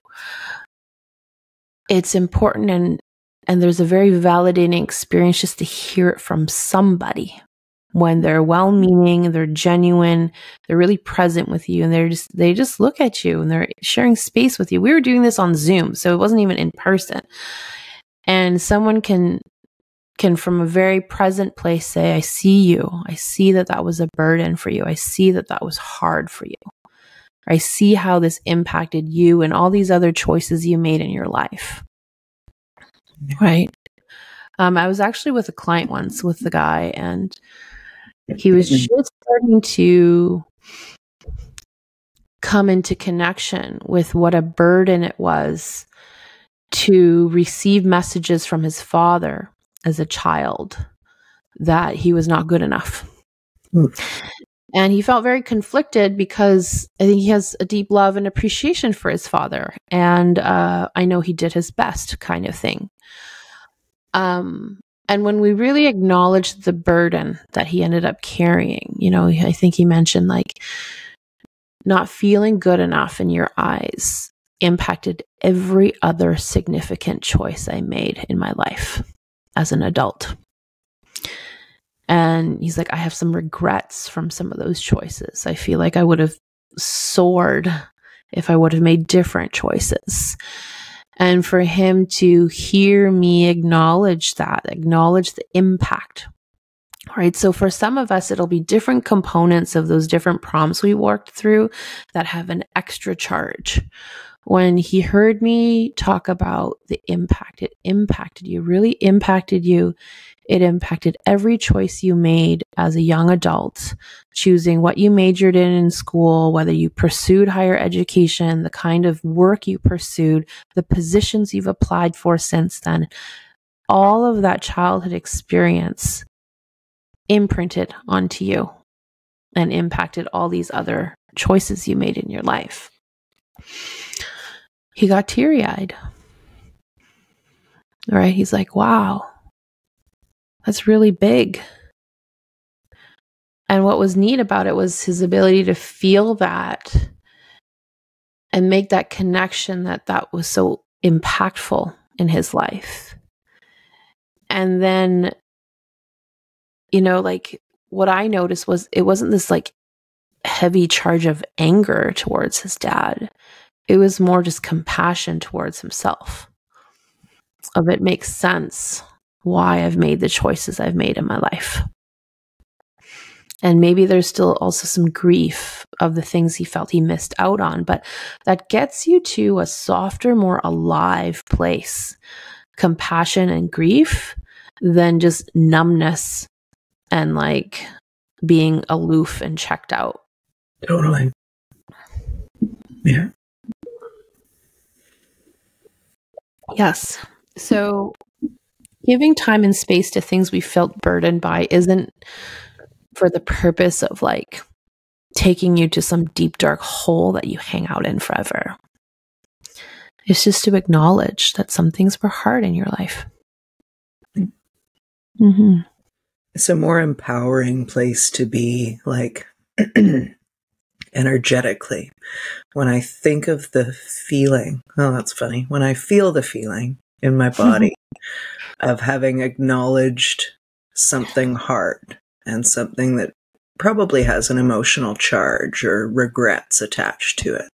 It's important and there's a very validating experience just to hear it from somebody when they're well-meaning, they're genuine, they're really present with you, and they just look at you and they're sharing space with you. We were doing this on Zoom, so it wasn't even in person. And someone can from a very present place say, I see you. I see that was a burden for you. I see that was hard for you. I see how this impacted you and all these other choices you made in your life. Right? I was actually with a client once with the guy, and he was just starting to come into connection with what a burden it was to receive messages from his father as a child that he was not good enough. And he felt very conflicted because I think he has a deep love and appreciation for his father. And I know he did his best kind of thing. And when we really acknowledged the burden that he ended up carrying, I think he mentioned like not feeling good enough in your eyes impacted every other significant choice I made in my life as an adult. And he's like, I have some regrets from some of those choices. I feel like I would have soared if I would have made different choices. And for him to hear me acknowledge the impact Right. So for some of us, it'll be different components of those different prompts we worked through that have an extra charge. When he heard me talk about the impact, it impacted you, really impacted you. It impacted every choice you made as a young adult, choosing what you majored in school, whether you pursued higher education, the kind of work you pursued, the positions you've applied for since then. All of that childhood experience imprinted onto you and impacted all these other choices you made in your life. He got teary-eyed. Right? He's like, wow, that's really big. And what was neat about it was his ability to feel that and make that connection that was so impactful in his life. And then, like, what I noticed was it wasn't this like heavy charge of anger towards his dad. It was more just compassion towards himself. Of it makes sense why I've made the choices I've made in my life. And maybe there's still also some grief of the things he felt he missed out on, but that gets you to a softer, more alive place. Compassion and grief than just numbness and like being aloof and checked out. Totally. Yeah. Yes. So giving time and space to things we felt burdened by isn't for the purpose of like taking you to some deep, dark hole that you hang out in forever. It's just to acknowledge that some things were hard in your life. Mm-hmm. It's a more empowering place to be, like, energetically. When I think of the feeling, oh, that's funny. When I feel the feeling in my body of having acknowledged something hard and something that probably has an emotional charge or regrets attached to it.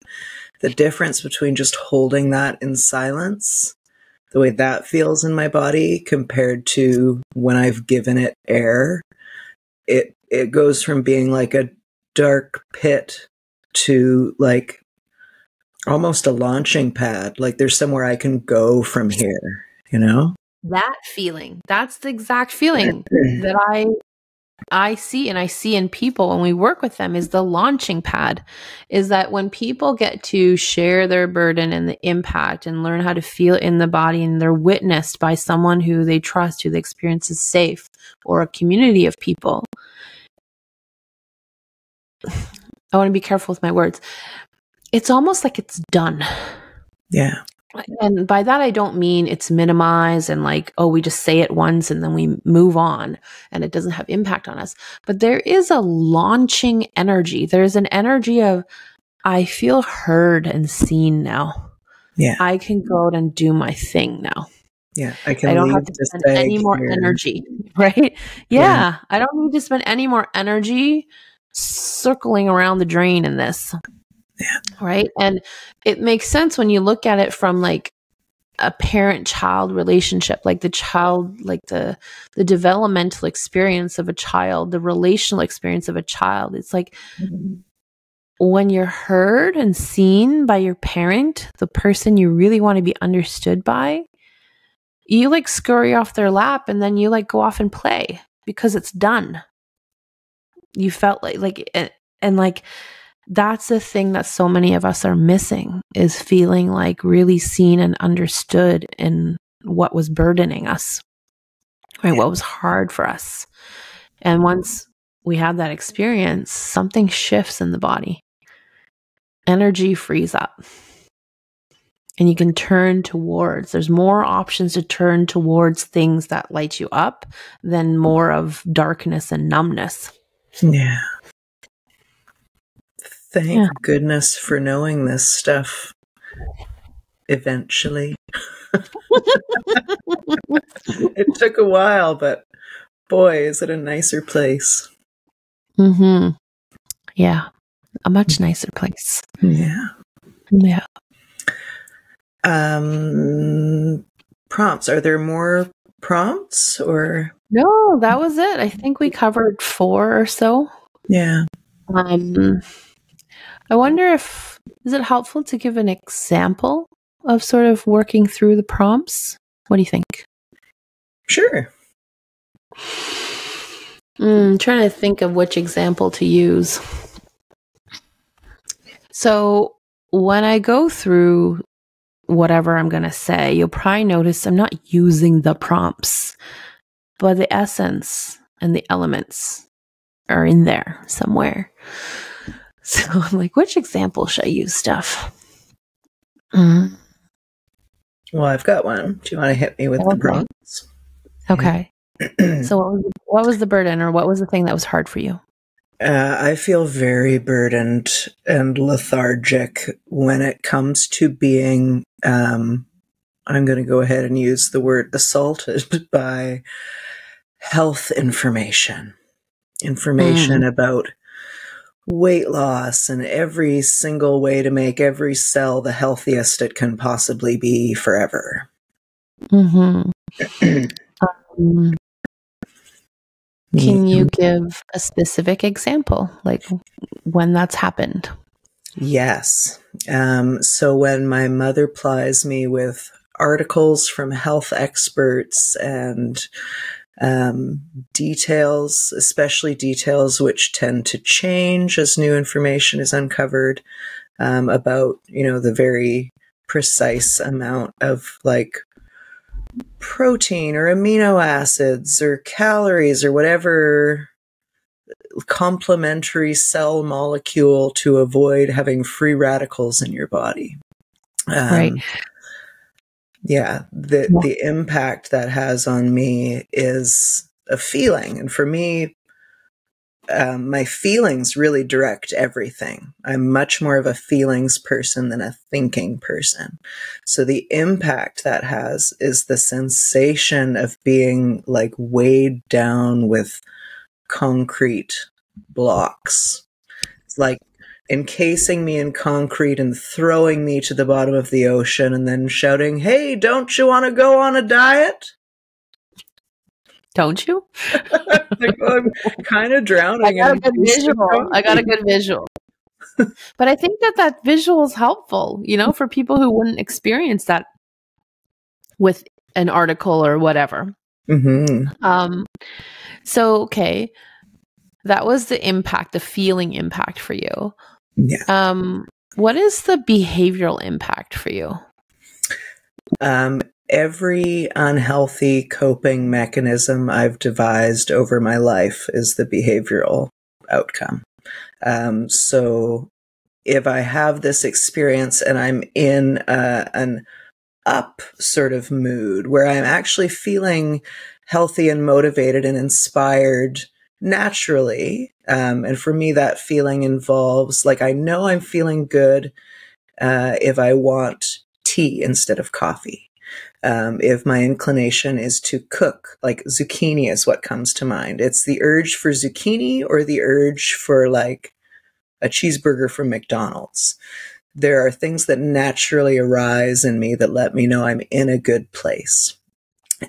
The difference between just holding that in silence, the way that feels in my body compared to when I've given it air, it goes from being like a dark pit to like almost a launching pad. Like there's somewhere I can go from here, That feeling, that's the exact feeling that I see, and I see in people when we work with them, is the launching pad. Is that when people get to share their burden and the impact and learn how to feel in the body, and they're witnessed by someone who they trust, who the experience is safe, or a community of people. I want to be careful with my words. It's almost like it's done. Yeah. And by that, I don't mean it's minimized and like, oh, we just say it once and then we move on and it doesn't have impact on us. But there is a launching energy. There's an energy of, I feel heard and seen now. Yeah. I can go out and do my thing now. Yeah. I don't have to spend any more energy, right? Yeah. I don't need to spend any more energy circling around the drain in this. Yeah. Right. And it makes sense when you look at it from like a parent-child relationship, like the child, like the developmental experience of a child, the relational experience of a child. It's like when you're heard and seen by your parent, the person you really want to be understood by, you like scurry off their lap and then you like go off and play because it's done. You felt like and like, that's the thing that so many of us are missing, is feeling like really seen and understood in what was burdening us, right? What was hard for us. And once we have that experience, something shifts in the body. Energy frees up. And you can turn towards, there's more options to turn towards things that light you up than more of darkness and numbness. Yeah. Thank goodness for knowing this stuff eventually. It took a while, but boy, is it a nicer place. Mm-hmm. Yeah. A much nicer place. Yeah. Yeah. Prompts. Are there more prompts or? No, that was it. I think we covered 4 or so. Yeah. I wonder if, is it helpful to give an example of sort of working through the prompts? What do you think? Sure. Trying to think of which example to use. So when I go through whatever I'm going to say, you'll probably notice I'm not using the prompts, but the essence and the elements are in there somewhere. So I'm like, which example should I use, Steph? Well, I've got one. Do you want to hit me with the prompts? Okay. So what was the burden, or what was the thing that was hard for you? I feel very burdened and lethargic when it comes to being, I'm going to go ahead and use the word assaulted by health information. Information about weight loss and every single way to make every cell the healthiest it can possibly be forever. Can you give a specific example, like when that's happened? Yes. So when my mother plies me with articles from health experts and details, especially details which tend to change as new information is uncovered, about, the very precise amount of like protein or amino acids or calories or whatever complementary cell molecule to avoid having free radicals in your body. Right. Yeah. The impact that has on me is a feeling. And for me, my feelings really direct everything. I'm much more of a feelings person than a thinking person. So the impact that has is the sensation of being like weighed down with concrete blocks. It's like encasing me in concrete and throwing me to the bottom of the ocean and then shouting, "Hey, don't you want to go on a diet?" Don't you? Like, I'm kind of drowning. I got a good visual. But I think that visual is helpful, for people who wouldn't experience that with an article or whatever. So, okay, that was the impact, the feeling impact for you. Yeah. What is the behavioral impact for you? Every unhealthy coping mechanism I've devised over my life is the behavioral outcome. So if I have this experience and I'm in an up sort of mood where I'm actually feeling healthy and motivated and inspired naturally, and for me that feeling involves, like, I know I'm feeling good if I want tea instead of coffee. If my inclination is to cook, like zucchini is what comes to mind. It's the urge for zucchini or the urge for like a cheeseburger from McDonald's. There are things that naturally arise in me that let me know I'm in a good place.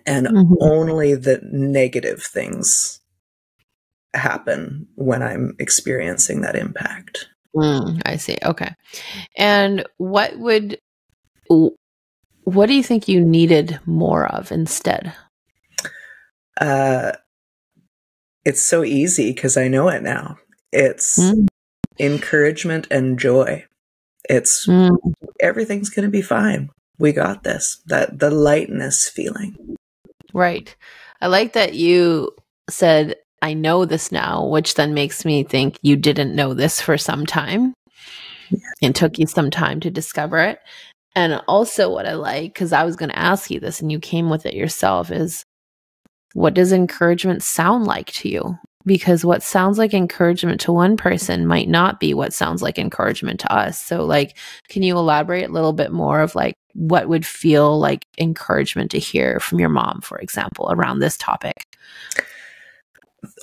And only the negative things happen when I'm experiencing that impact. I see. Okay. And what do you think you needed more of instead? It's so easy because I know it now. It's encouragement and joy. It's everything's going to be fine. We got this. That the lightness feeling. Right. I like that you said, I know this now, which then makes me think you didn't know this for some time. It took you some time to discover it. And also what I like, because I was going to ask you this and you came with it yourself, is what does encouragement sound like to you? Because what sounds like encouragement to one person might not be what sounds like encouragement to us. So like, can you elaborate a little bit more of like what would feel like encouragement to hear from your mom, for example, around this topic?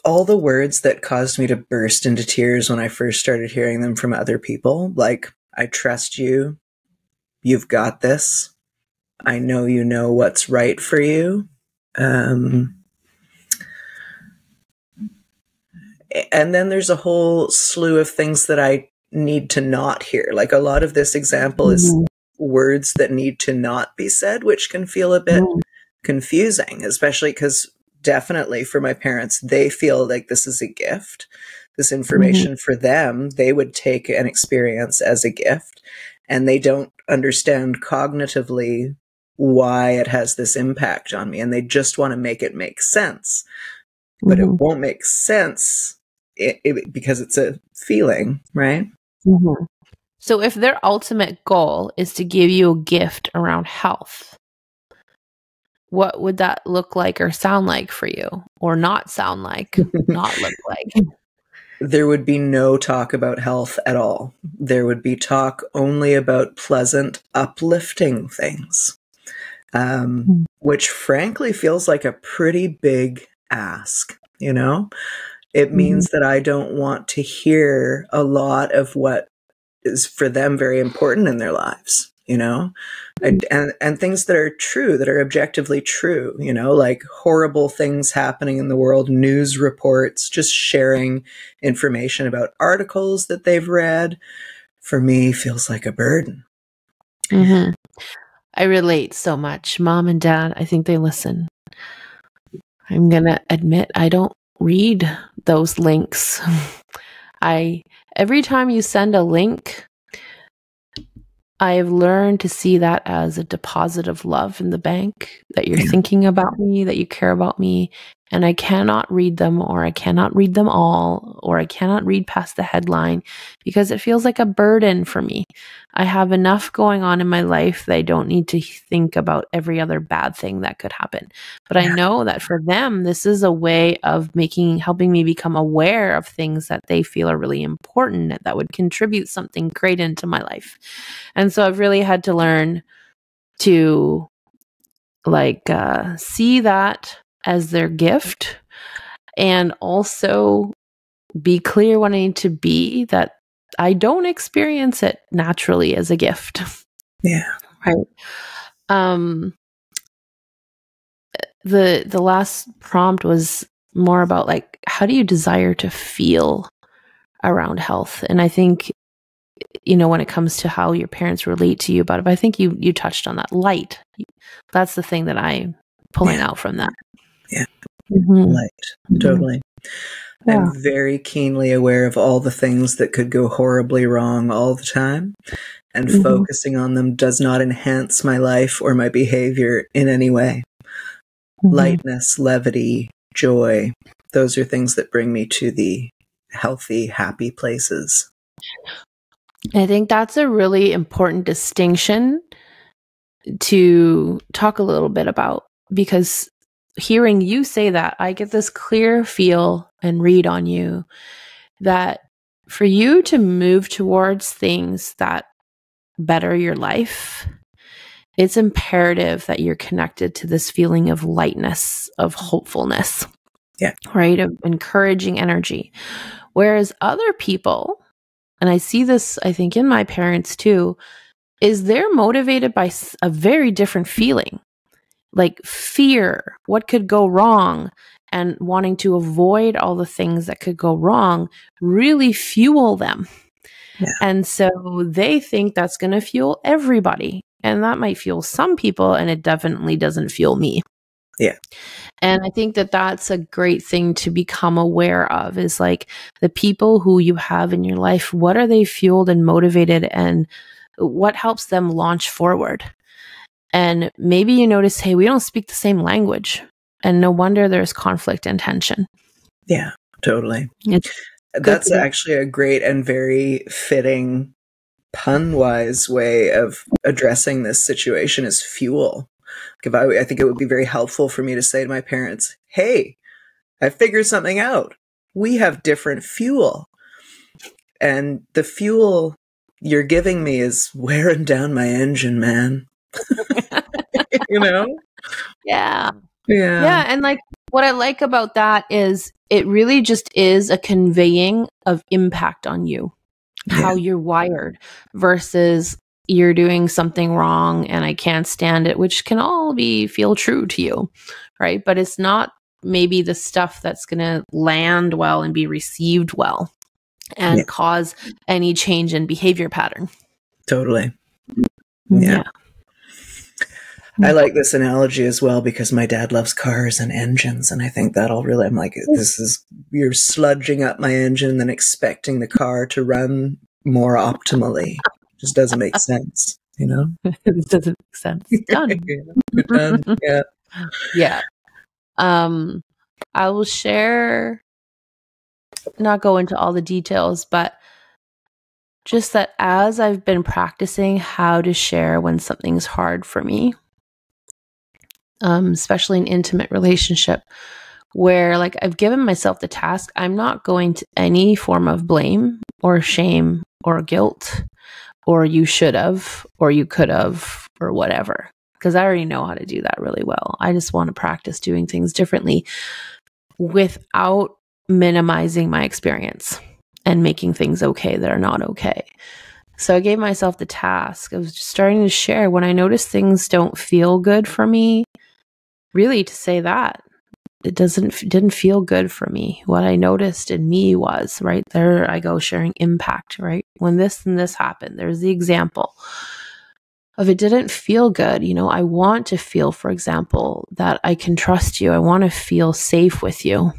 All the words that caused me to burst into tears when I first started hearing them from other people, like, I trust you. You've got this. I know you know what's right for you. And then there's a whole slew of things that I need to not hear. Like a lot of this example is words that need to not be said, which can feel a bit confusing, especially because definitely for my parents, they feel like this is a gift. This information for them, they would take an experience as a gift, and they don't understand cognitively why it has this impact on me, and they just want to make it make sense. But it won't make sense because it's a feeling, right? So if their ultimate goal is to give you a gift around health, what would that look like or sound like for you? Or not sound like, not look like? There would be no talk about health at all. There would be talk only about pleasant, uplifting things, which frankly feels like a pretty big ask, you know? It means that I don't want to hear a lot of what is for them very important in their lives, you know? And things that are true, that are objectively true, you know, like horrible things happening in the world, news reports, just sharing information about articles that they've read, for me feels like a burden. I relate so much. Mom and Dad, I think they listen. I'm going to admit I don't read those links. Every time you send a link, I've learned to see that as a deposit of love in the bank, that you're thinking about me, that you care about me, and I cannot read them, or I cannot read them all, or I cannot read past the headline because it feels like a burden for me. I have enough going on in my life that I don't need to think about every other bad thing that could happen. But I know that for them, this is a way of helping me become aware of things that they feel are really important, that would contribute something great into my life. And so I've really had to learn to see that as their gift, and also be clear when I need to be, that I don't experience it naturally as a gift. Yeah. Right. The last prompt was more about like, how do you desire to feel around health? And I think, you know, when it comes to how your parents relate to you about it, but I think you touched on that. Light. That's the thing that I'm pulling out from that. Yeah. Light. Totally. Yeah. I'm very keenly aware of all the things that could go horribly wrong all the time, and focusing on them does not enhance my life or my behavior in any way. Lightness, levity, joy, those are things that bring me to the healthy, happy places. I think that's a really important distinction to talk a little bit about, because hearing you say that, I get this clear feel and read on you that for you to move towards things that better your life, it's imperative that you're connected to this feeling of lightness, of hopefulness, right? Of encouraging energy. Whereas other people, and I see this, I think, in my parents too, is they're motivated by a very different feeling, like fear, what could go wrong, and wanting to avoid all the things that could go wrong really fuel them. Yeah. And so they think that's going to fuel everybody. And that might fuel some people, and it definitely doesn't fuel me. Yeah. And I think that that's a great thing to become aware of, is like the people who you have in your life, what are they fueled and motivated, and what helps them launch forward? And maybe you notice, hey, we don't speak the same language, and no wonder there's conflict and tension. Yeah, totally. That's actually a great and very fitting pun-wise way of addressing this situation, is fuel. I think it would be very helpful for me to say to my parents, hey, I figured something out. We have different fuel. And the fuel you're giving me is wearing down my engine, man. You know? Yeah. And like, what I like about that is it really just is a conveying of impact on you, how you're wired, versus you're doing something wrong and I can't stand it, which can all feel true to you, right? But it's not maybe the stuff that's going to land well and be received well and cause any change in behavior pattern. Totally. Yeah. I like this analogy as well because my dad loves cars and engines. And I think that'll really, I'm like, you're sludging up my engine and then expecting the car to run more optimally. Just doesn't make sense, you know? It doesn't make sense. Done. Done. Yeah. Yeah. I will share, not go into all the details, but just that as I've been practicing how to share when something's hard for me, especially an intimate relationship, where like I've given myself the task, I'm not going to any form of blame or shame or guilt or you should have or you could have or whatever, because I already know how to do that really well. I just want to practice doing things differently without minimizing my experience and making things okay that are not okay. So I gave myself the task of just starting to share when I notice things don't feel good for me, really to say that. It didn't feel good for me. What I noticed in me was, right there I go sharing impact, right? When this and this happened, there's the example of it didn't feel good. You know, I want to feel, for example, that I can trust you. I want to feel safe with you,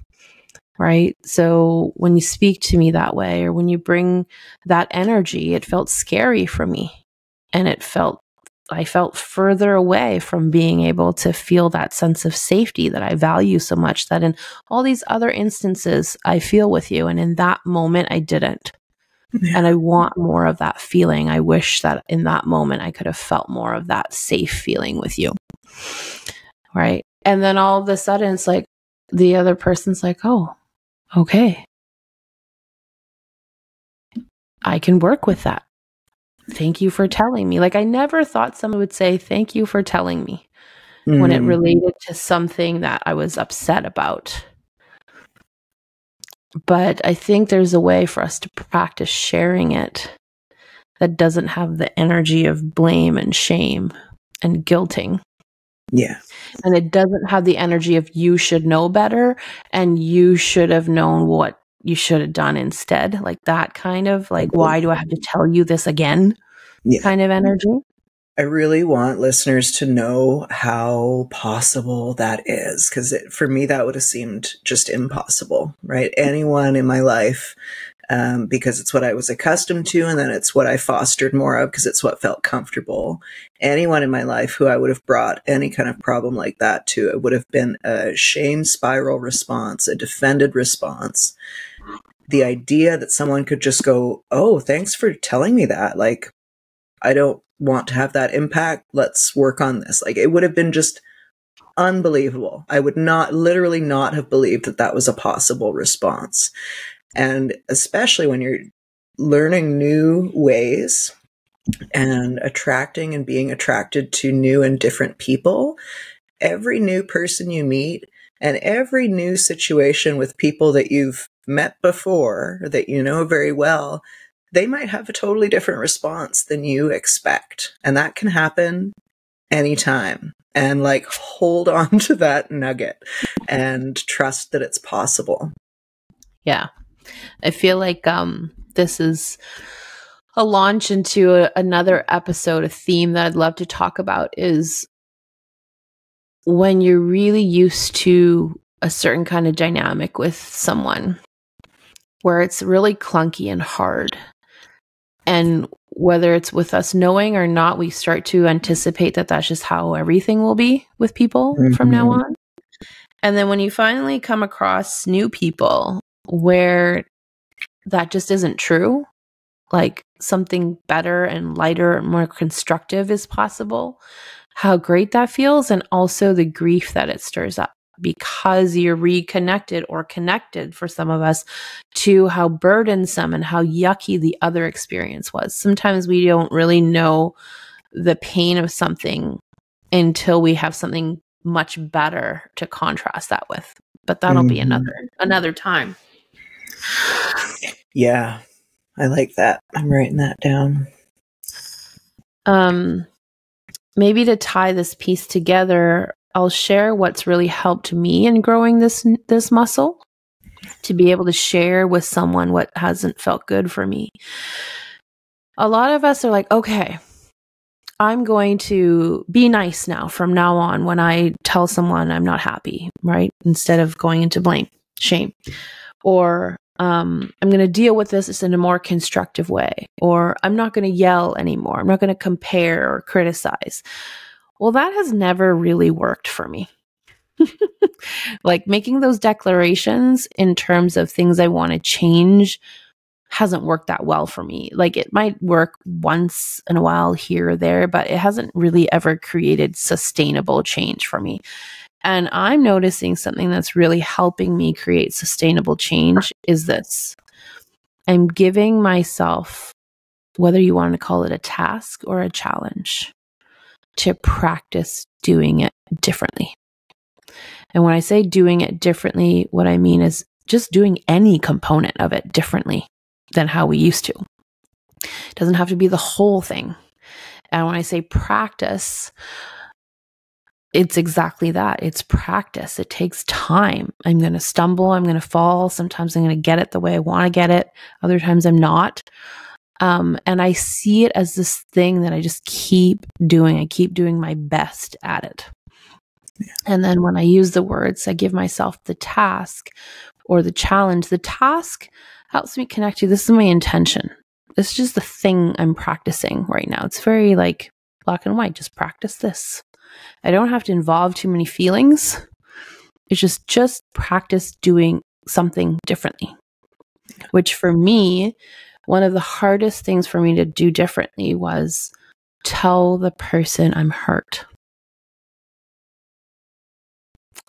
right? So when you speak to me that way, or when you bring that energy, it felt scary for me. And I felt further away from being able to feel that sense of safety that I value so much, that in all these other instances I feel with you. And in that moment, I didn't. Yeah. And I want more of that feeling. I wish that in that moment, I could have felt more of that safe feeling with you. Right. And then all of a sudden, it's like the other person's like, oh, okay, I can work with that. Thank you for telling me. Like, I never thought someone would say, thank you for telling me when it related to something that I was upset about. But I think there's a way for us to practice sharing it that doesn't have the energy of blame and shame and guilting. Yeah. And it doesn't have the energy of you should know better and you should have known what you should have done instead. Like that kind of like, why do I have to tell you this again? Kind of energy. I really want listeners to know how possible that is, because for me, that would have seemed just impossible, right? Anyone in my life, because it's what I was accustomed to, and then it's what I fostered more of because it's what felt comfortable. Anyone in my life who I would have brought any kind of problem like that to, it would have been a shame spiral response, a defended response. The idea that someone could just go, oh, thanks for telling me that. Like, I don't want to have that impact. Let's work on this. Like, it would have been just unbelievable. I would literally not have believed that that was a possible response. And especially when you're learning new ways and attracting and being attracted to new and different people, every new person you meet and every new situation with people that you've met before, or that you know very well, they might have a totally different response than you expect. And that can happen anytime. And like, hold on to that nugget and trust that it's possible. Yeah. I feel like this is a launch into another episode. A theme that I'd love to talk about is when you're really used to a certain kind of dynamic with someone where it's really clunky and hard. And whether it's with us knowing or not, we start to anticipate that that's just how everything will be with people from now on. And then when you finally come across new people where that just isn't true, like something better and lighter and more constructive is possible, how great that feels, and also the grief that it stirs up because you're reconnected or connected for some of us to how burdensome and how yucky the other experience was. Sometimes we don't really know the pain of something until we have something much better to contrast that with. But that'll be another time. Yeah, I like that. I'm writing that down. Maybe to tie this piece together, I'll share what's really helped me in growing this muscle, to be able to share with someone what hasn't felt good for me. A lot of us are like, okay, I'm going to be nice now from now on when I tell someone I'm not happy, right? Instead of going into blame, shame. Or I'm going to deal with this in a more constructive way. Or I'm not going to yell anymore. I'm not going to compare or criticize. Well, that has never really worked for me. Like making those declarations in terms of things I want to change hasn't worked that well for me. Like it might work once in a while here or there, but it hasn't really ever created sustainable change for me. And I'm noticing something that's really helping me create sustainable change is this. I'm giving myself, whether you want to call it a task or a challenge, to practice doing it differently. And when I say doing it differently, what I mean is just doing any component of it differently than how we used to. It doesn't have to be the whole thing. And when I say practice, it's exactly that. It's practice. It takes time. I'm going to stumble. I'm going to fall. Sometimes I'm going to get it the way I want to get it. Other times I'm not. And I see it as this thing that I just keep doing. I keep doing my best at it. Yeah. And then when I use the words, I give myself the task or the challenge. The task helps me connect to, this is my intention. This is just the thing I'm practicing right now. It's very like black and white. Just practice this. I don't have to involve too many feelings. It's just practice doing something differently. Which for me, one of the hardest things for me to do differently was tell the person I'm hurt.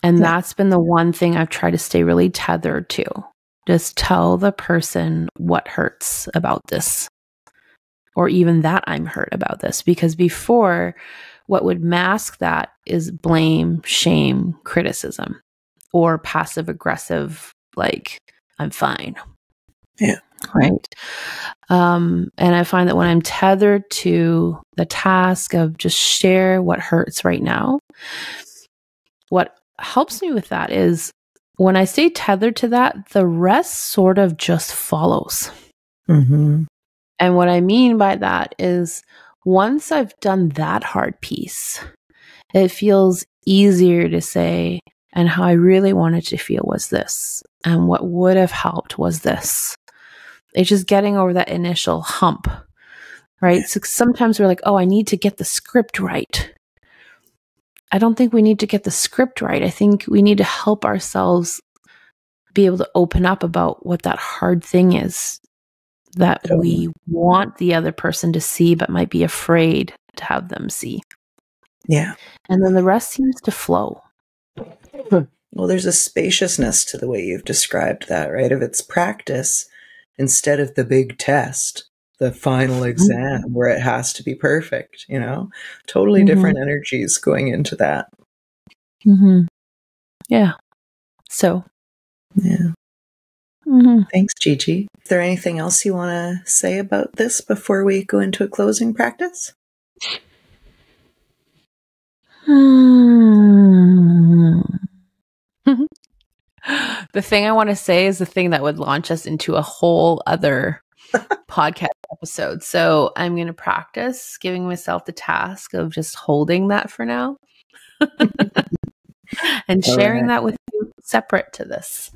And that's been the one thing I've tried to stay really tethered to. Just tell the person what hurts about this. Or even that I'm hurt about this. Because before, what would mask that is blame, shame, criticism, or passive aggressive, like, I'm fine. Yeah. Right. And I find that when I'm tethered to the task of just share what hurts right now, what helps me with that is when I stay tethered to that, the rest sort of just follows. Mm-hmm. And what I mean by that is once I've done that hard piece, it feels easier to say, and how I really wanted to feel was this. And what would have helped was this. It's just getting over that initial hump, right? So sometimes we're like, oh, I need to get the script right. I don't think we need to get the script right. I think we need to help ourselves be able to open up about what that hard thing is that we want the other person to see, but might be afraid to have them see. Yeah. And then the rest seems to flow. Well, there's a spaciousness to the way you've described that, right? If it's practice instead of the big test, the final exam where it has to be perfect, totally different energies going into that. Mm-hmm. Yeah. So. Yeah. Thanks, Gigi. Is there anything else you want to say about this before we go into a closing practice? The thing I want to say is the thing that would launch us into a whole other podcast episode. So I'm going to practice giving myself the task of just holding that for now and sharing that with you separate to this.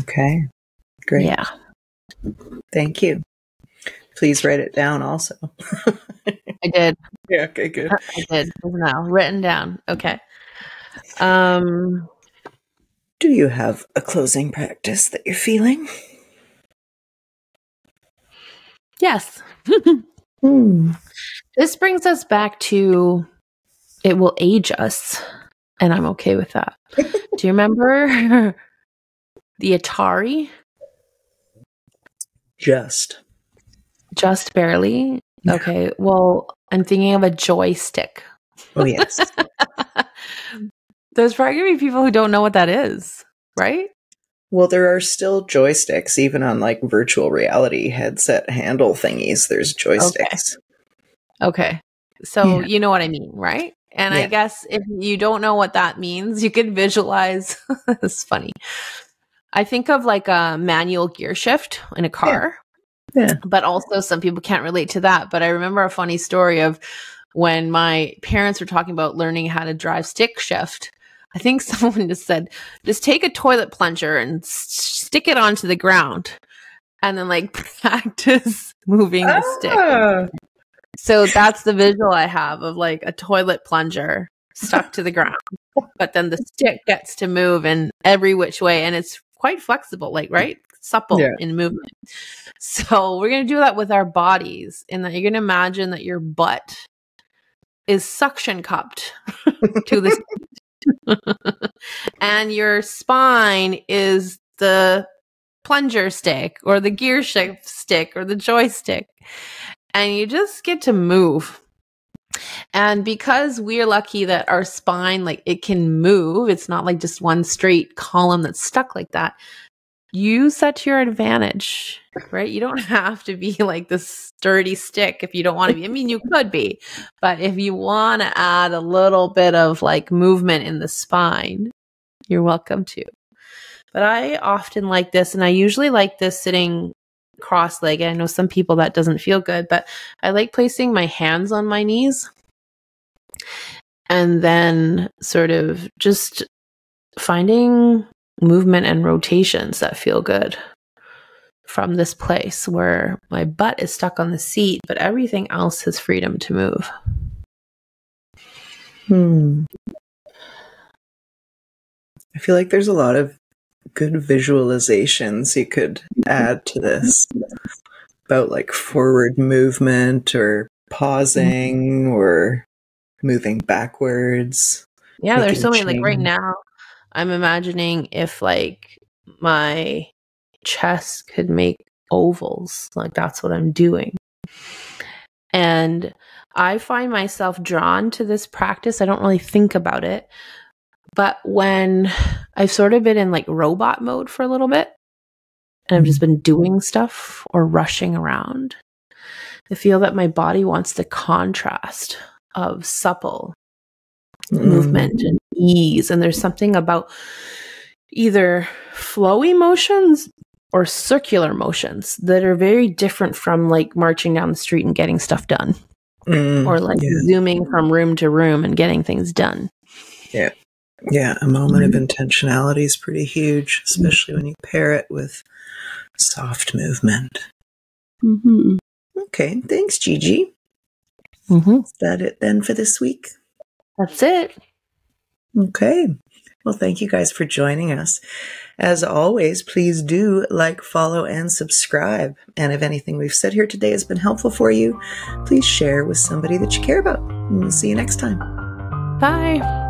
Okay. Great. Yeah. Thank you. Please write it down also. I did. Yeah. Okay, good. I did. Now written down. Okay. Do you have a closing practice that you're feeling? Yes. This brings us back to it will age us, and I'm okay with that. Do you remember the Atari? Just barely? Yeah. Okay. Well, I'm thinking of a joystick. Oh, yes. There's probably going to be people who don't know what that is, right? Well, there are still joysticks, even on like virtual reality headset handle thingies. There's joysticks. Okay. So you know what I mean, right? And I guess if you don't know what that means, you can visualize. It's funny. I think of like a manual gear shift in a car. Yeah. But also some people can't relate to that. But I remember a funny story of when my parents were talking about learning how to drive stick shift. I think someone just said, just take a toilet plunger and stick it onto the ground and then like practice moving the stick. So that's the visual I have of like a toilet plunger stuck to the ground, but then the stick gets to move in every which way. And it's quite flexible, like, right? Supple in movement. So we're going to do that with our bodies, and that you're going to imagine that your butt is suction cupped to the and your spine is the plunger stick or the gear shift stick or the joystick, and you just get to move. And because we're lucky that our spine, like, it can move, it's not like just one straight column that's stuck like that. Use that to your advantage, right? You don't have to be like this sturdy stick if you don't want to be. I mean, you could be, but if you want to add a little bit of like movement in the spine, you're welcome to. But I often like this, and I usually like this sitting cross-legged. I know some people that doesn't feel good, but I like placing my hands on my knees and then sort of just finding movement and rotations that feel good from this place where my butt is stuck on the seat, but everything else has freedom to move. I feel like there's a lot of good visualizations you could add to this about like forward movement or pausing or moving backwards. Yeah, there's so many. Like right now, I'm imagining if like my chest could make ovals, like that's what I'm doing. And I find myself drawn to this practice. I don't really think about it. But when I've sort of been in like robot mode for a little bit, and I've just been doing stuff or rushing around, I feel that my body wants the contrast of supple movement and ease. And there's something about either flowy motions or circular motions that are very different from like marching down the street and getting stuff done, or like zooming from room to room and getting things done. Yeah, a moment of intentionality is pretty huge, especially when you pair it with soft movement. Okay, thanks, Gigi. Is that it then for this week? That's it. Okay. Well, thank you guys for joining us. As always, please do like, follow, and subscribe. And if anything we've said here today has been helpful for you, please share with somebody that you care about. And we'll see you next time. Bye.